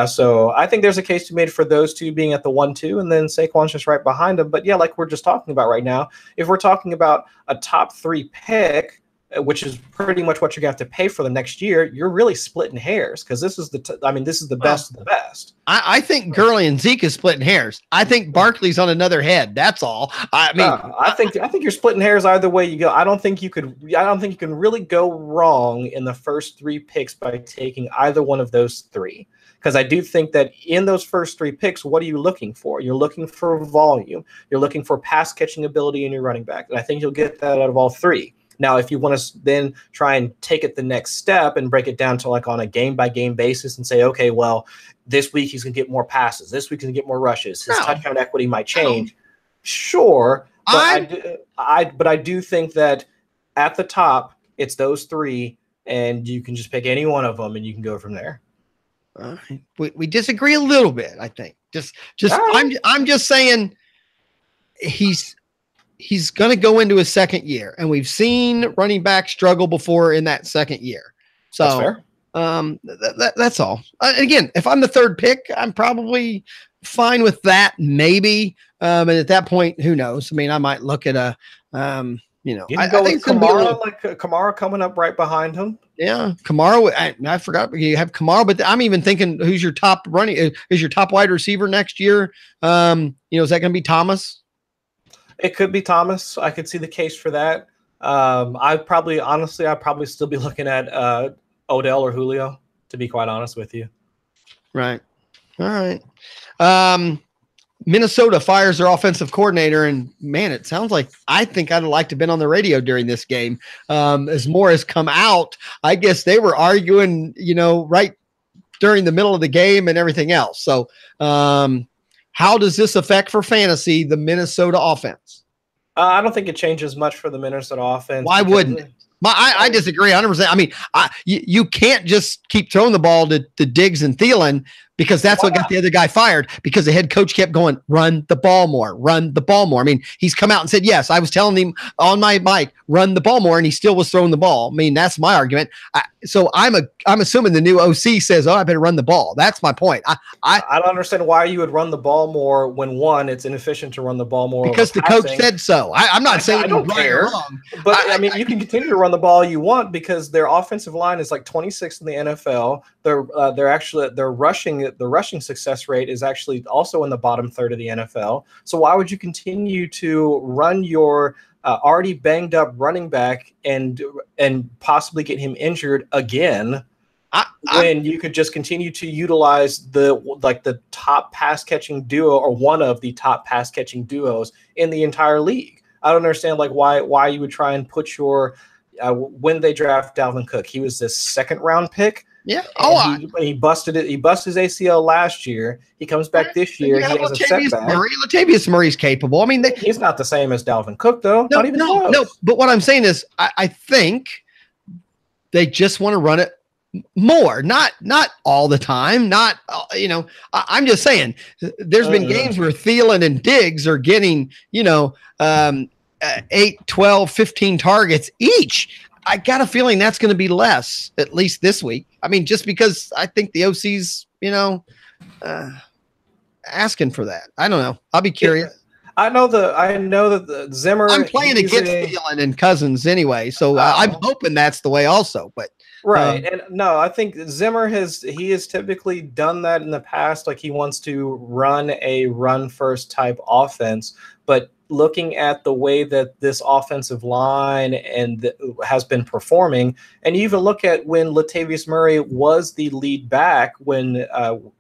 So I think there's a case to be made for those 2 being at the 1-2, and then Saquon's just right behind him. But like we're just talking about right now, if we're talking about a top 3 pick, which is pretty much what you're going to have to pay for the next year, you're really splitting hairs because this is this is the best of the best. I think Gurley and Zeke is splitting hairs. I think Barkley's on another head. That's all. I mean, I think you're splitting hairs either way you go. I don't think you can really go wrong in the first 3 picks by taking either one of those 3. Because I do think that in those first 3 picks, what are you looking for? You're looking for volume. You're looking for pass catching ability in your running back. And I think you'll get that out of all 3. Now, if you want to then try and take it the next step and break it down to like on a game-by-game basis and say, okay, well, this week he's going to get more passes. This week he's going to get more rushes. His touchdown equity might change. Sure, but I do think that at the top, it's those 3, and you can just pick any one of them, and you can go from there. We disagree a little bit, I think. Right. I'm just saying he's going to go into his second year, and we've seen running back struggle before in that second year. So that's fair. That's all. Again, if I'm the 3rd pick, I'm probably fine with that. Maybe. And at that point, who knows? I mean, I might look at I think Kamara coming up right behind him. Yeah, Kamara. I forgot you have Kamara, but I'm even thinking who's your top is your top wide receiver next year? Is that going to be Thomas? It could be Thomas. I could see the case for that. I'd probably still be looking at Odell or Julio, to be quite honest with you. Right. All right. Minnesota fires their offensive coordinator, and man, it sounds like I think I'd like to have been on the radio during this game. As more has come out, I guess they were arguing, right during the middle of the game and everything else. So, how does this affect for fantasy the Minnesota offense? I don't think it changes much for the Minnesota offense. Why wouldn't it? I disagree 100%. I mean, you can't just keep throwing the ball to Diggs and Thielen because that's what got the other guy fired, because the head coach kept going, run the ball more. I mean, he's come out and said, yes, I was telling him on my mic, run the ball more, and he still was throwing the ball. I mean, that's my argument. So I'm assuming the new OC says, I better run the ball. That's my point. I don't understand why you would run the ball more when, one, it's inefficient to run the ball more. Because the coach said so. I'm not saying I don't care. Wrong. But, I mean, you can continue to run the ball you want because their offensive line is like 26th in the NFL. The rushing success rate is actually also in the bottom third of the NFL. So why would you continue to run your already banged up running back and possibly get him injured again when you could just continue to utilize the top pass catching duo or one of the top pass catching duos in the entire league? I don't understand why you would try and put your when they draft Dalvin Cook, he was this 2nd round pick. Yeah. He busted it. He busted his ACL last year. He comes back this year. He has a setback. Latavius Murray's capable. I mean, he's not the same as Dalvin Cook, though. Not even close. No. But what I'm saying is, I think they just want to run it more, not all the time. Not I'm just saying, there's been games where Thielen and Diggs are getting 8, 12, 15 targets each. I got a feeling that's going to be less, at least this week. I mean, just because I think the OC's, asking for that. I don't know. I'll be curious. I know that the Zimmer. I'm playing against Thielen and Cousins anyway, so I'm hoping that's the way also. But right, and no, I think Zimmer has typically done that in the past. Like he wants to run a run first type offense, but looking at the way that this offensive line has been performing, and you even look at when Latavius Murray was the lead back when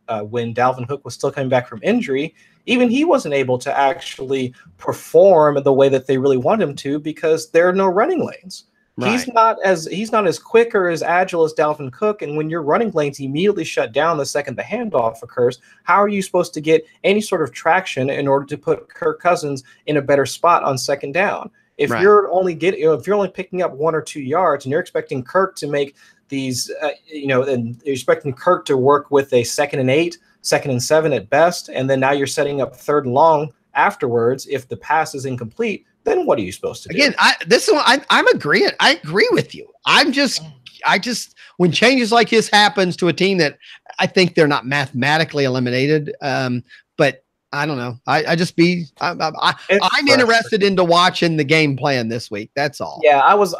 Dalvin Cook was still coming back from injury, even he wasn't able to actually perform the way that they really want him to because there are no running lanes. Right. He's not as quick or as agile as Dalvin Cook, and when your running lanes immediately shut down the second the handoff occurs, how are you supposed to get any sort of traction in order to put Kirk Cousins in a better spot on second down? If you're only picking up 1 or 2 yards, and you're expecting Kirk to make these, and you're expecting Kirk to work with a 2nd and 8, 2nd and 7 at best, and then now you're setting up 3rd and long afterwards. If the pass is incomplete, then what are you supposed to do? Again, I'm agreeing. I agree with you. I just when changes like this happens to a team that I think they're not mathematically eliminated, but I don't know. I'm interested into watching the game plan this week. That's all. Yeah, I was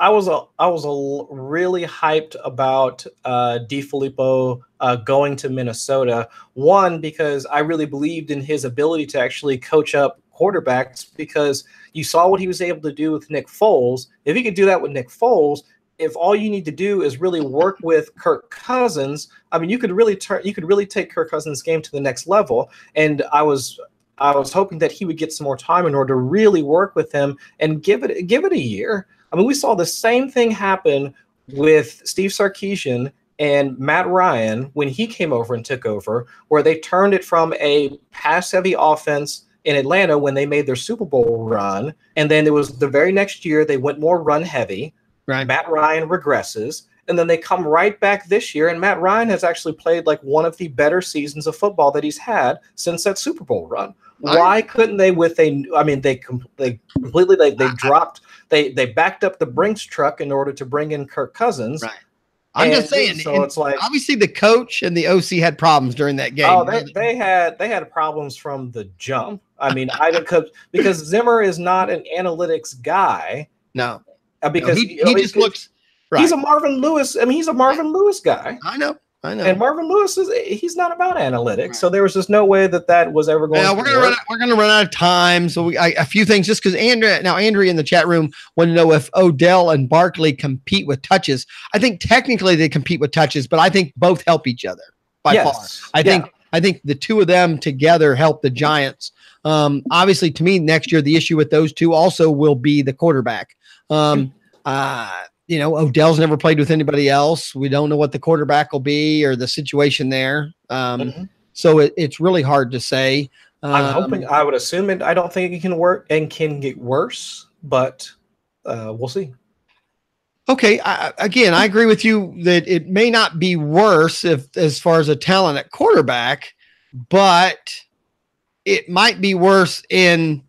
really hyped about DeFilippo going to Minnesota. One, because I really believed in his ability to actually coach up quarterbacks, because you saw what he was able to do with Nick Foles. If he could do that with Nick Foles, if all you need to do is really work with Kirk Cousins, I mean, you could really take Kirk Cousins' game to the next level. And I was hoping that he would get some more time in order to really work with him and give it a year. I mean, we saw the same thing happen with Steve Sarkisian and Matt Ryan when he came over and took over, where they turned it from a pass-heavy offense in Atlanta when they made their Super Bowl run, and then it was the very next year they went more run-heavy. Right. Matt Ryan regresses, and then they come right back this year, and Matt Ryan has actually played like one of the better seasons of football that he's had since that Super Bowl run. Why couldn't they they backed up the Brinks truck in order to bring in Kirk Cousins. Right. I'm just saying, so it's like, obviously the coach and the OC had problems during that game. Oh, they had problems from the jump. I mean, because Zimmer is not an analytics guy. No. Because he just looks right. He's a Marvin Lewis. I mean, he's a Marvin Lewis guy. I know. And Marvin Lewis he's not about analytics, right. So there was just no way that was ever going. We're gonna run out of time. So a few things, just because Andrea in the chat room wanted to know if Odell and Barkley compete with touches. I think technically they compete with touches, but I think both help each other by far. I think the two of them together help the Giants. Obviously, to me, next year the issue with those two also will be the quarterback. Odell's never played with anybody else. We don't know what the quarterback will be or the situation there. So it's really hard to say. I would assume I don't think it can work and can get worse, but we'll see. Okay. I agree with you that it may not be worse as far as a talent at quarterback, but it might be worse in,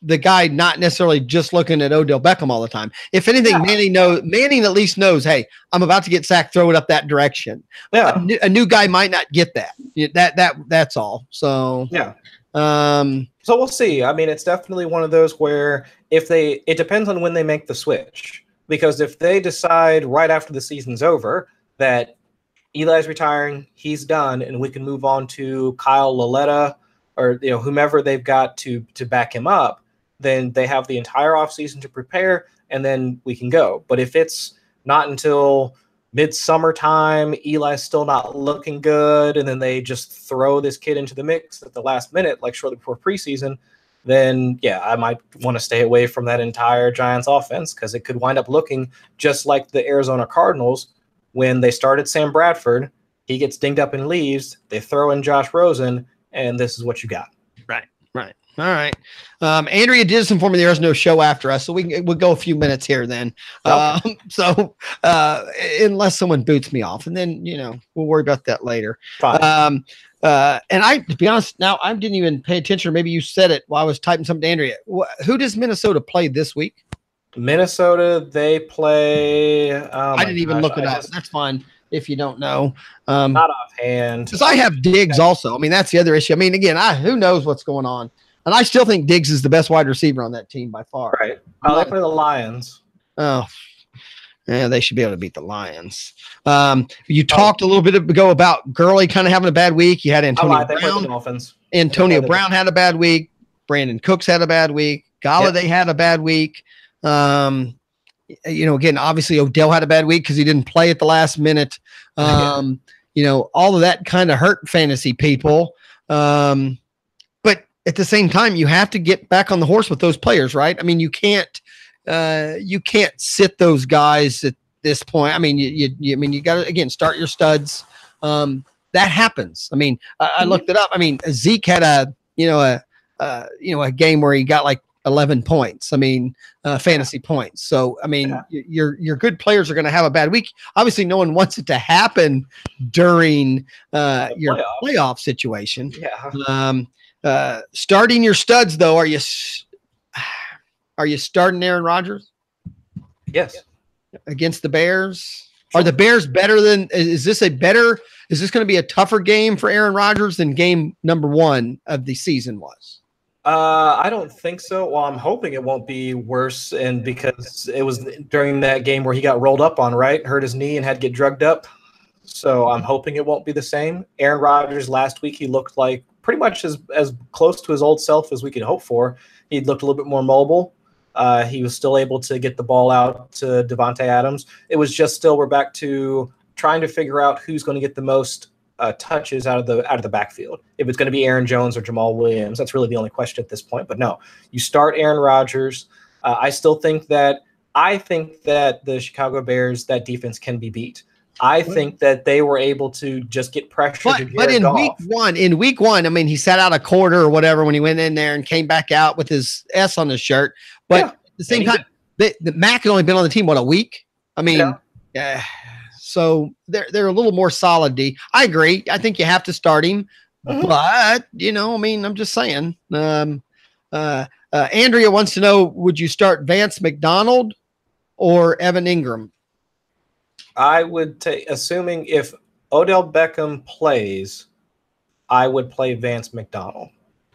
the guy not necessarily just looking at Odell Beckham all the time. If anything, Manning at least knows, hey, I'm about to get sacked, throw it up that direction. Yeah. A new guy might not get that. That's all. So yeah. So we'll see. I mean, it's definitely one of those where it depends on when they make the switch, because if they decide right after the season's over that Eli's retiring, he's done, and we can move on to Kyle Lauletta or whomever they've got to back him up, then they have the entire offseason to prepare, and then we can go. But if it's not until midsummer time, Eli's still not looking good, and then they just throw this kid into the mix at the last minute, like shortly before preseason, then I might want to stay away from that entire Giants offense, because it could wind up looking just like the Arizona Cardinals when they started Sam Bradford. He gets dinged up and leaves. They throw in Josh Rosen, and this is what you got. Right. All right. Andrea did inform me there is no show after us, so we'll go a few minutes here then. Okay. Unless someone boots me off, and then, we'll worry about that later. Fine. And to be honest, now I didn't even pay attention, or maybe you said it while I was typing something to Andrea. Who does Minnesota play this week? Minnesota, they play. I didn't even look it up. That's fine if you don't know. Not offhand. Because I have Diggs also. I mean, that's the other issue. I mean, again, who knows what's going on. And I still think Diggs is the best wide receiver on that team by far. Right. They play the Lions. Oh, yeah, they should be able to beat the Lions. You talked a little bit ago about Gurley kind of having a bad week. You had Antonio Brown. Antonio Brown had a bad week. Brandon Cooks had a bad week. Galladay had a bad week. Again, obviously Odell had a bad week because he didn't play at the last minute. All of that kind of hurt fantasy people. But at the same time, you have to get back on the horse with those players, right? I mean, you can't sit those guys at this point. I mean, you got to, again, start your studs. That happens. I mean, I looked it up. I mean, Zeke had a game where he got like 11 points. I mean, fantasy points. So, I mean, your good players are going to have a bad week. Obviously, no one wants it to happen during your playoff situation. Yeah. Starting your studs, though, are you starting Aaron Rodgers? Yes. Against the Bears? Are the Bears better than? Is this going to be a tougher game for Aaron Rodgers than game number 1 of the season was? I don't think so. Well, I'm hoping it won't be worse, and because it was during that game where he got rolled up on, right? Hurt his knee and had to get drugged up. So I'm hoping it won't be the same. Aaron Rodgers last week, he looked like pretty much as close to his old self as we could hope for. He looked a little bit more mobile. He was still able to get the ball out to Devontae Adams. It was just still we're back to trying to figure out who's going to get the most touches out of the backfield. If it's going to be Aaron Jones or Jamal Williams, that's really the only question at this point. But no, you start Aaron Rodgers. I think that the Chicago Bears, that defense can be beat. I think that they were able to just get pressure. But in week one, I mean, he sat out a quarter or whatever when he went in there and came back out with his S on his shirt. But at the same time, the Mac had only been on the team, a week? I mean, so they're a little more solid. I agree. I think you have to start him. Mm-hmm. But, I'm just saying. Andrea wants to know, would you start Vance McDonald or Evan Ingram? I would assuming if Odell Beckham plays, I would play Vance McDonald.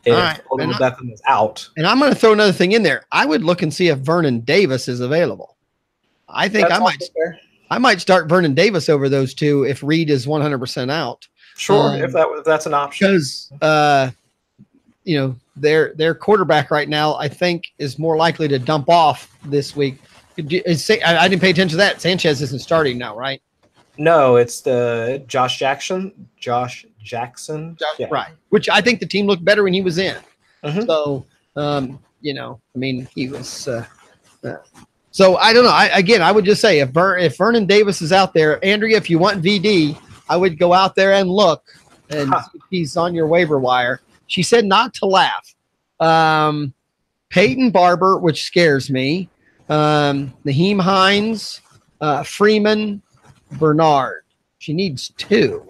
If Odell Beckham is out. And I'm going to throw another thing in there. I would look and see if Vernon Davis is available. I think I might start Vernon Davis over those two if Reed is 100% out. Sure, if that's an option. Because their quarterback right now, I think, is more likely to dump off this week. I didn't pay attention to that. Sanchez isn't starting now, right? No, it's the Josh Jackson. Right. Which I think the team looked better when he was in. Mm-hmm. So, he was. So I don't know. I would just say if Vernon Davis is out there, Andrea, if you want VD, I would go out there and look and see if he's on your waiver wire. She said not to laugh. Peyton Barber, which scares me. Naheem Hines, Freeman, Bernard. She needs 2.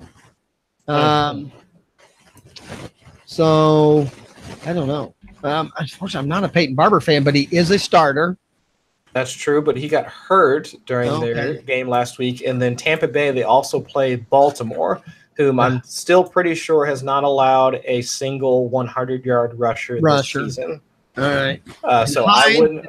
So I don't know. Unfortunately, I'm not a Peyton Barber fan, but he is a starter. That's true, but he got hurt during their game last week. And then Tampa Bay, they also played Baltimore, whom I'm still pretty sure has not allowed a single 100-yard rusher this season. All right. So I wouldn't.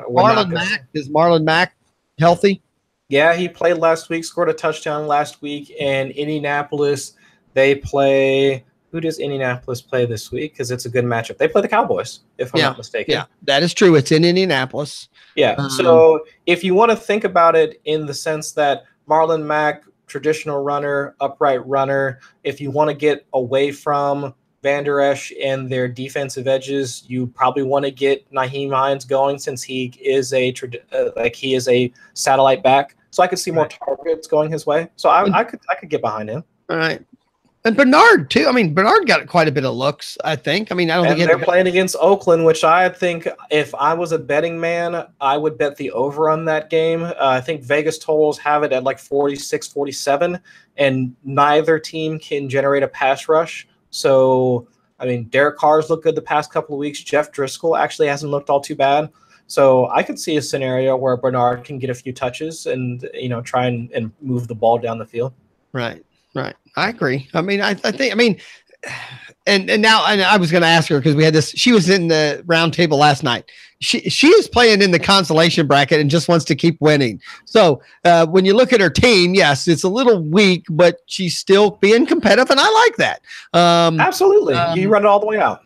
Is Marlon Mack healthy? Yeah, he played last week, scored a touchdown last week. And Indianapolis, they play. Who does Indianapolis play this week? Because it's a good matchup. They play the Cowboys, if I'm not mistaken. Yeah, that is true. It's in Indianapolis. Yeah. So if you want to think about it in the sense that Marlon Mack, traditional runner, upright runner, if you want to get away from Van Der Esch and their defensive edges, you probably want to get Naheem Hines going since he is a satellite back. So I could see more targets going his way. So I could get behind him. All right. And Bernard too. I mean, Bernard got quite a bit of looks, I think. I mean, I don't think they're playing against Oakland, which I think if I was a betting man, I would bet the over on that game. I think Vegas totals have it at like 46, 47, and neither team can generate a pass rush. So, I mean, Derek Carr's looked good the past couple of weeks. Jeff Driscoll actually hasn't looked all too bad. So I could see a scenario where Bernard can get a few touches and, try and move the ball down the field. Right. Right. I agree. I mean, I think, and now I was going to ask her because we had this, she was in the round table last night. She is playing in the consolation bracket and just wants to keep winning. So when you look at her team, yes, it's a little weak, but she's still being competitive. And I like that. Absolutely. You run it all the way out.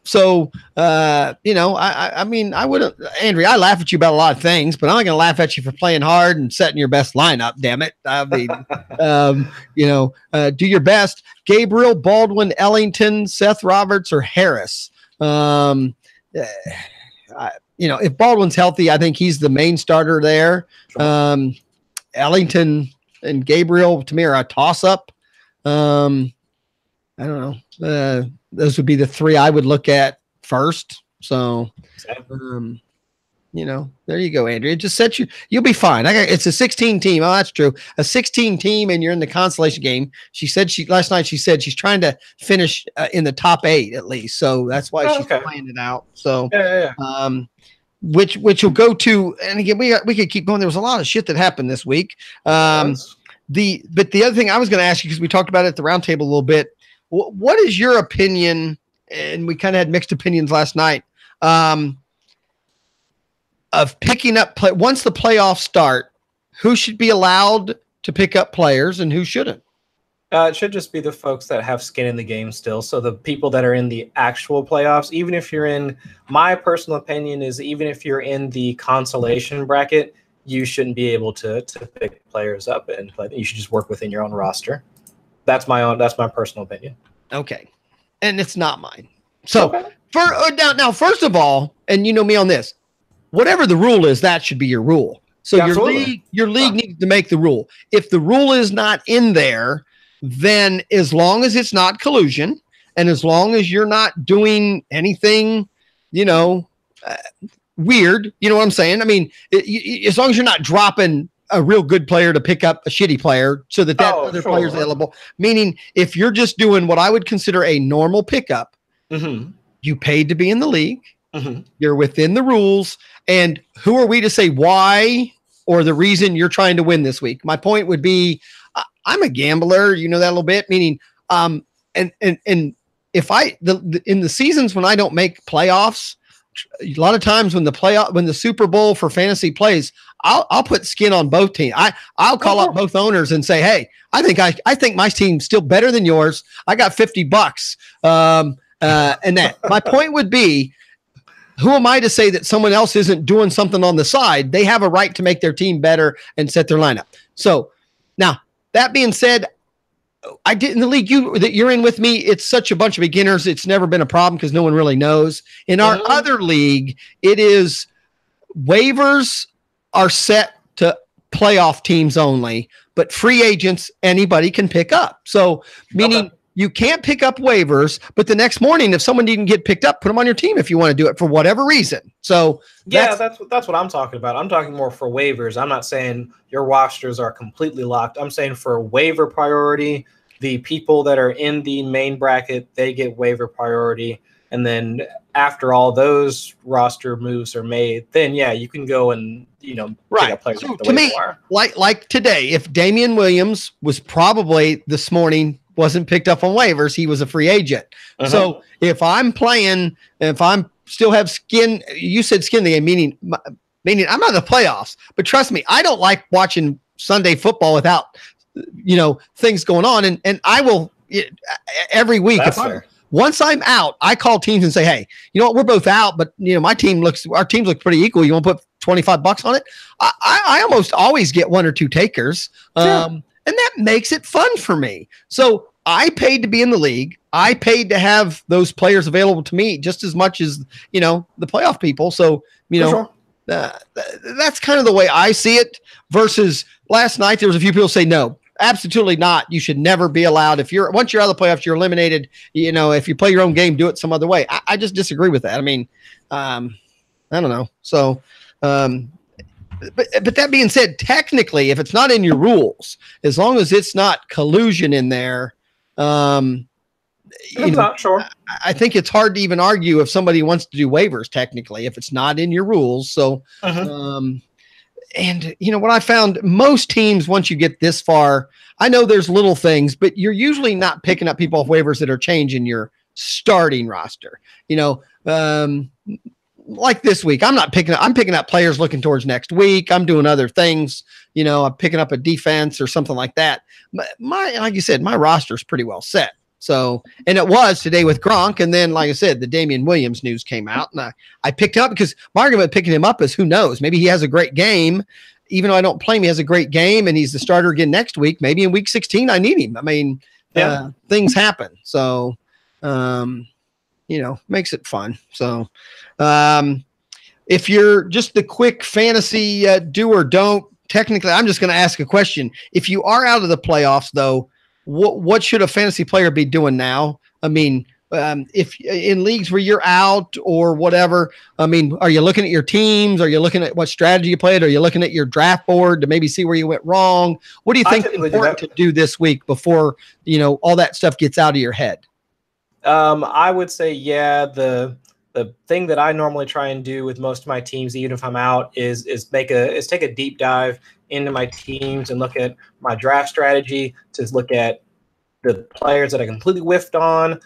So, I mean, I wouldn't, Andrea, I laugh at you about a lot of things, but I'm not going to laugh at you for playing hard and setting your best lineup. Damn it. I mean, do your best. Gabriel, Baldwin, Ellington, Seth Roberts, or Harris. If Baldwin's healthy, I think he's the main starter there. Sure. Ellington and Gabriel to me are a toss up. I don't know. Those would be the 3 I would look at first. So, there you go, Andrea. It just sets you'll be fine. It's a 16 team. Oh, that's true. A 16 team and you're in the consolation game. Last night she said she's trying to finish in the top 8 at least. So that's why she's playing it out. So, which will go to, and again, we could keep going. There was a lot of shit that happened this week. But the other thing I was going to ask you, because we talked about it at the roundtable a little bit, what is your opinion? And we kind of had mixed opinions last night of picking up once the playoffs start. Who should be allowed to pick up players and who shouldn't? It should just be the folks that have skin in the game still. So the people that are in the actual playoffs, even if you're in, my personal opinion is, even if you're in the consolation bracket, you shouldn't be able to pick players up, and you should just work within your own roster. That's my personal opinion. Okay. And it's not mine. So now, first of all, and you know me on this, whatever the rule is, that should be your rule. So your league needs to make the rule. If the rule is not in there, then as long as it's not collusion, and as long as you're not doing anything, weird, you know what I'm saying? I mean, as long as you're not dropping a real good player to pick up a shitty player so that other player's available, meaning if you're just doing what I would consider a normal pickup, you paid to be in the league, you're within the rules, and who are we to say why or the reason you're trying to win this week? My point would be, I'm a gambler, you know that a little bit, meaning, and if in the seasons when I don't make playoffs, a lot of times when the Super Bowl for fantasy plays, I'll put skin on both teams. I'll call up both owners and say, hey, I think my team's still better than yours. I got $50. And that my point would be, who am I to say that someone else isn't doing something on the side? They have a right to make their team better and set their lineup. So now, that being said, I did in the league that you're in with me. It's such a bunch of beginners. It's never been a problem because no one really knows. In our other league, it is waivers are set to playoff teams only, but free agents, anybody can pick up. So meaning you can't pick up waivers, but the next morning, if someone didn't get picked up, put them on your team if you want to do it for whatever reason. So that's what I'm talking about. I'm talking more for waivers. I'm not saying your rosters are completely locked. I'm saying for waiver priority, the people that are in the main bracket, they get waiver priority. And then after all those roster moves are made, then you can go and pick up players. So to me, like today, if Damian Williams was probably this morning wasn't picked up on waivers, he was a free agent. So if I'm playing, if I'm still have skin, you said skin in the game, meaning I'm not in the playoffs, but trust me, I don't like watching Sunday football without, things going on. And I will every week. Once I'm out, I call teams and say, hey, you know what? We're both out, but our teams look pretty equal. You want to put $25 on it? I almost always get one or two takers. And that makes it fun for me. So I paid to be in the league. I paid to have those players available to me just as much as, the playoff people. So, that's kind of the way I see it versus last night. There was a few people say, no, absolutely not. You should never be allowed. Once you're out of the playoffs, you're eliminated. If you play your own game, do it some other way. I just disagree with that. I mean, I don't know. So, But that being said, technically, if it's not in your rules, as long as it's not collusion in there, not sure. I think it's hard to even argue if somebody wants to do waivers technically if it's not in your rules. So, and what I found, most teams, once you get this far, I know there's little things, but you're usually not picking up people off waivers that are changing your starting roster. Like this week, I'm picking up players looking towards next week. I'm doing other things, I'm picking up a defense or something like that. But like you said, my roster is pretty well set. So, and it was today with Gronk. And then, like I said, the Damian Williams news came out and I picked him up because my argument picking him up is who knows, maybe he has a great game. Even though I don't play him, he has a great game and he's the starter again next week. Maybe in week 16, I need him. I mean, things happen. So, makes it fun. So, if you're just the quick fantasy do or don't, technically, I'm just going to ask a question. If you are out of the playoffs, though, what should a fantasy player be doing now? I mean, if in leagues where you're out or whatever, I mean, are you looking at your teams? Are you looking at what strategy you played? Are you looking at your draft board to maybe see where you went wrong? What do you think is important to do this week before, all that stuff gets out of your head? I would say, the the thing that I normally try and do with most of my teams, even if I'm out, is take a deep dive into my teams and look at my draft strategy, to look at the players that I completely whiffed on,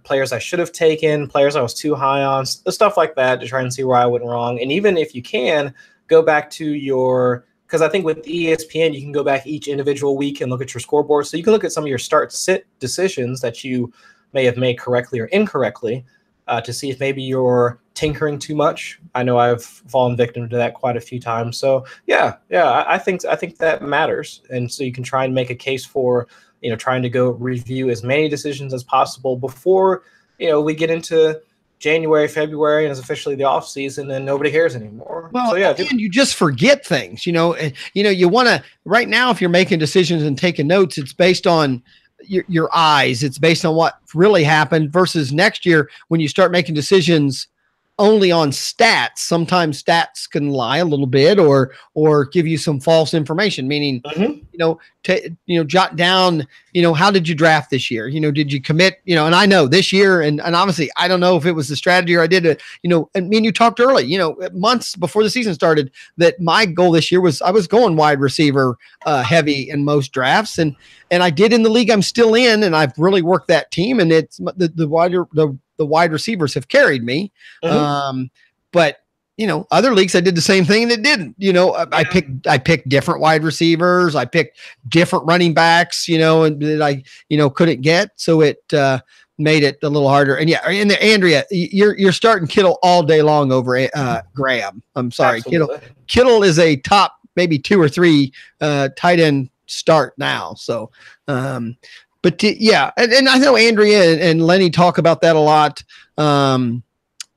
players I should have taken, players I was too high on, stuff like that, to try and see where I went wrong. And even if you can, go back to because I think with ESPN, you can go back each individual week and look at your scoreboard. So you can look at some of your start-sit decisions that you may have made correctly or incorrectly, to see if maybe you're tinkering too much. I know I've fallen victim to that quite a few times. So I think that matters. And so you can try and make a case for, trying to go review as many decisions as possible before, we get into January, February, and it's officially the off season and nobody cares anymore. Well, so, and you just forget things, you want to, right now, if you're making decisions and taking notes, it's based on your eyes. It's based on what really happened, versus next year when you start making decisions only on stats. Sometimes stats can lie a little bit or give you some false information, meaning, jot down, how did you draft this year? Did you commit, and I know this year, and obviously I don't know if it was the strategy or I did it, and me and you talked early, months before the season started, that my goal this year was I was going wide receiver heavy in most drafts. And I did in the league I'm still in, and I've really worked that team, and it's the wide receivers have carried me. But other leagues I did the same thing and it didn't. I picked different wide receivers. I picked different running backs, and that I couldn't get. So it made it a little harder. And Andrea, you're starting Kittle all day long over Graham. I'm sorry, Absolutely. Kittle is a top maybe 2 or 3 tight end start now. So but and I know Andrea and Lenny talk about that a lot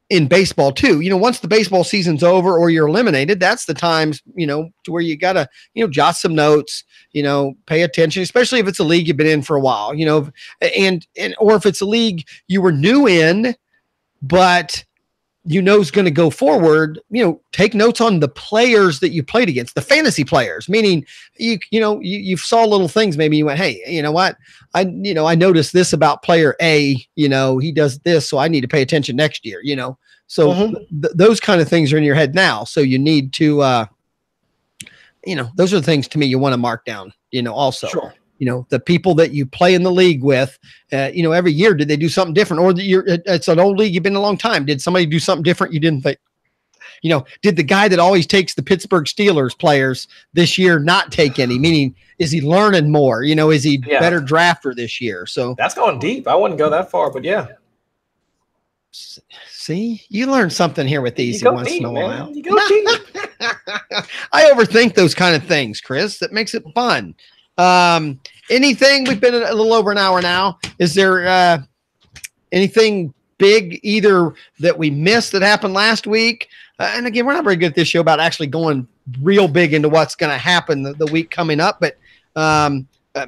in baseball too. Once the baseball season's over or you're eliminated, that's the times, to where you got to, jot some notes, pay attention, especially if it's a league you've been in for a while, and or if it's a league you were new in, but is going to go forward, take notes on the players that you played against, the fantasy players, meaning you saw little things. Maybe you went, hey, you know what? I noticed this about player A, he does this, so I need to pay attention next year, so those kind of things are in your head now. So you need to, those are the things to me you want to mark down, also. Sure. The people that you play in the league with, every year, did they do something different? Or it's an old league, you've been a long time. Did somebody do something different you didn't think? Did the guy that always takes the Pittsburgh Steelers players this year not take any? Meaning, is he learning more? Is he better drafter this year? So that's going deep. I wouldn't go that far, but yeah. See, you learn something here with these once in a while. You go deep. I overthink those kind of things, Chris. That makes it fun. Anything? We've been a little over an hour now. Is there anything big either that we missed that happened last week? And again, we're not very good at this show about actually going real big into what's going to happen the week coming up, but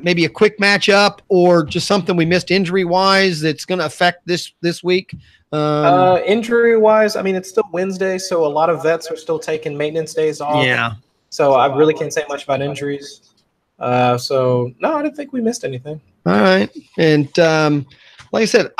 maybe a quick matchup or just something we missed injury wise that's going to affect this week. Injury wise, I mean, it's still Wednesday, so a lot of vets are still taking maintenance days off. Yeah. So I really can't say much about injuries. So no, I didn't think we missed anything. All right. And like I said,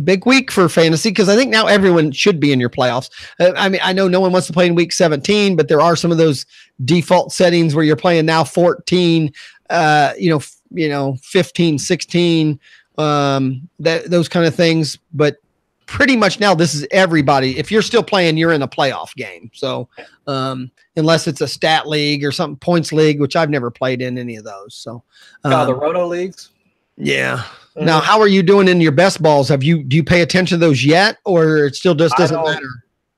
big week for fantasy because I think now everyone should be in your playoffs. I mean, I know no one wants to play in week 17, but there are some of those default settings where you're playing now 14, 15, 16, those kind of things. But pretty much now this is everybody. If you're still playing, you're in a playoff game. So unless it's a stat league or something, points league, which I've never played in any of those. So the roto leagues. Yeah. Mm-hmm. Now, how are you doing in your best balls? Do you pay attention to those yet, or it still just doesn't matter?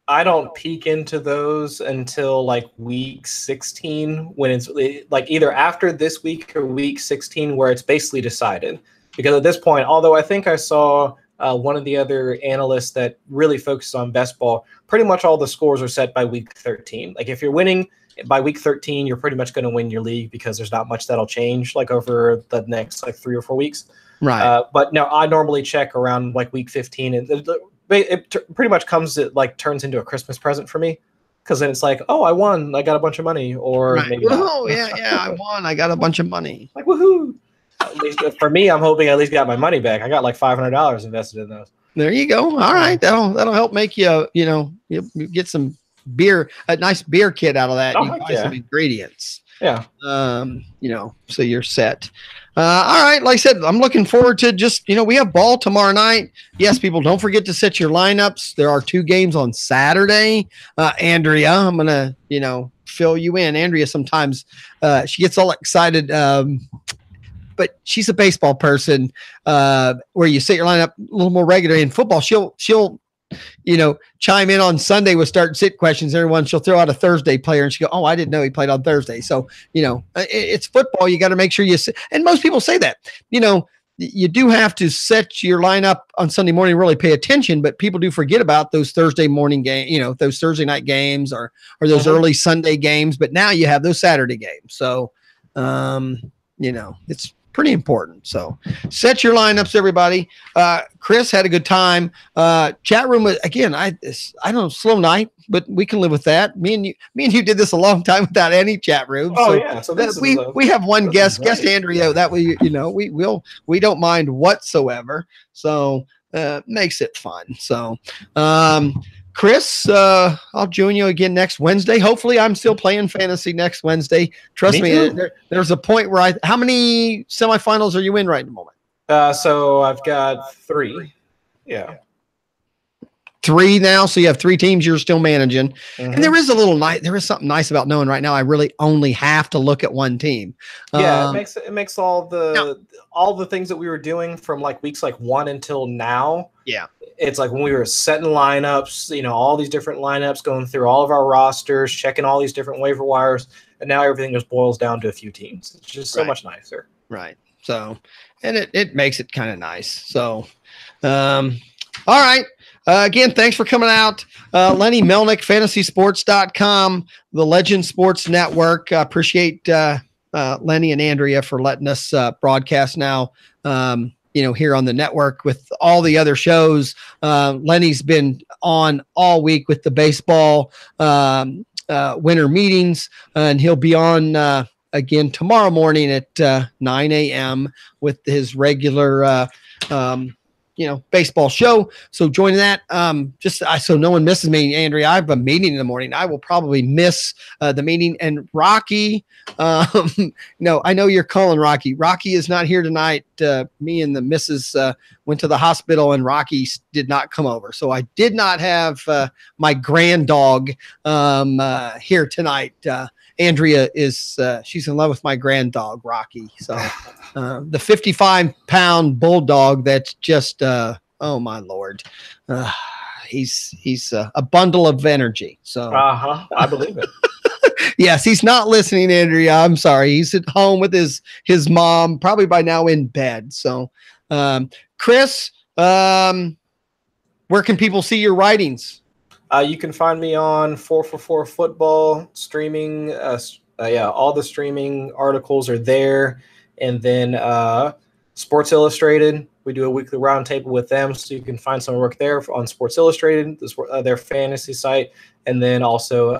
I don't peek into those until like week 16 when it's like either after this week or week 16 where it's basically decided. Because at this point, although I think I saw one of the other analysts that really focuses on best ball, pretty much all the scores are set by week 13. Like if you're winning by week 13, you're pretty much going to win your league because there's not much that'll change like over the next like 3 or 4 weeks. Right. But no, I normally check around like week 15, and it pretty much turns into a Christmas present for me. Because then it's like, oh, I won, I got a bunch of money, or right. maybe oh yeah, I won, I got a bunch of money. Like woohoo! At least for me, I'm hoping I at least got my money back. I got like $500 invested in those. There you go. All right. That'll help make you get some beer, a nice beer kit out of that. You buy some ingredients. Yeah. So you're set. All right. Like I said, I'm looking forward to just, we have ball tomorrow night. Yes, people, don't forget to set your lineups. There are 2 games on Saturday. Andrea, I'm going to, fill you in. Andrea, sometimes she gets all excited. But she's a baseball person where you set your lineup a little more regularly. In football, she'll chime in on Sunday with start and sit questions. She'll throw out a Thursday player and she go, "Oh, I didn't know he played on Thursday." So, it's football. You got to make sure you sit. And most people say that, you do have to set your lineup on Sunday morning, really pay attention, but people do forget about those Thursday morning games, those Thursday night games or those early Sunday games. But now you have those Saturday games. So, it's pretty important. So set your lineups, everybody. Chris had a good time. Chat room again. I don't know, slow night, but we can live with that. Me and you did this a long time without any chat room. Oh, yeah. So we have one guest Andrea. That way, we don't mind whatsoever. So makes it fun. So Chris, I'll join you again next Wednesday. Hopefully, I'm still playing fantasy next Wednesday. Trust me, there's a point where how many semifinals are you in right in the moment? So I've got 3. Yeah. 3 now. So you have 3 teams you're still managing. Mm-hmm. And there is something nice about knowing right now I really only have to look at one team. Yeah, it makes all the things that we were doing from like weeks 1 until now. Yeah. It's like when we were setting lineups, all these different lineups, going through all of our rosters, checking all these different waiver wires, and now everything just boils down to a few teams. It's just so much nicer. Right. So, and it makes it kind of nice. So, all right. Again, thanks for coming out. Lenny Melnick, fantasysports.com, the Legend Sports Network. Appreciate Lenny and Andrea for letting us broadcast now. Here on the network with all the other shows. Lenny's been on all week with the baseball winter meetings, and he'll be on again tomorrow morning at 9 a.m. with his regular baseball show. So join that. So no one misses me, Andrea. I have a meeting in the morning. I will probably miss the meeting. And Rocky, I know you're calling Rocky. Rocky is not here tonight. Me and the missus went to the hospital, and Rocky did not come over. So I did not have my grand dog here tonight. Andrea she's in love with my grand dog, Rocky. So the 55-pound bulldog that's just, oh my Lord. He's a bundle of energy. So I believe it. Yes, he's not listening, Andrea. I'm sorry. He's at home with his mom, probably by now in bed. So Chris, where can people see your writings? You can find me on 444 Football streaming. All the streaming articles are there. And then Sports Illustrated, we do a weekly roundtable with them, so you can find some work there on Sports Illustrated, their fantasy site, and then also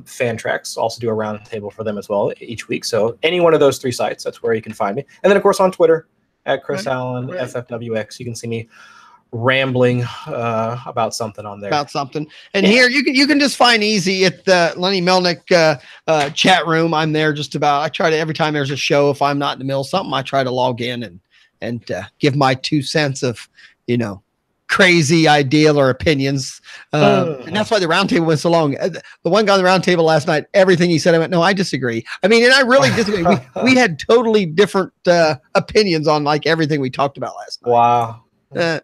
Fantrax also do a roundtable for them as well each week. So any one of those 3 sites, that's where you can find me. And then, of course, on Twitter at Chris Allen, FFWX, you can see me rambling about something on there. And here you can just find easy at the Lenny Melnick chat room. I'm there just about. I try to, every time there's a show, if I'm not in the middle of something, I try to log in and give my 2 cents of crazy ideal or opinions. And that's why the roundtable went so long. The one guy on the roundtable last night, everything he said, I went, no, I disagree. I mean, and I really disagree. we had totally different opinions on like everything we talked about last night. Wow.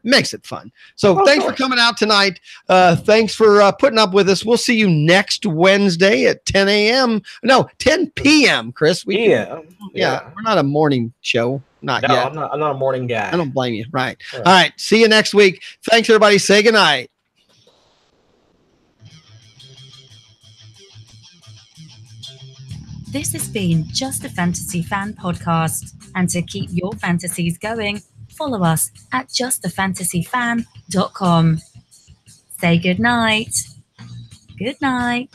Makes it fun. So thanks for coming out tonight. Thanks for putting up with us. We'll see you next Wednesday at 10 a.m. No, 10 p.m. Chris. Yeah, we're not a morning show. Not yet. I'm not a morning guy. I don't blame you. Right. All right. See you next week. Thanks, everybody. Say goodnight. This has been Just a Fantasy Fan podcast. And to keep your fantasies going, follow us at justafantasyfan.com. Say good night. Good night.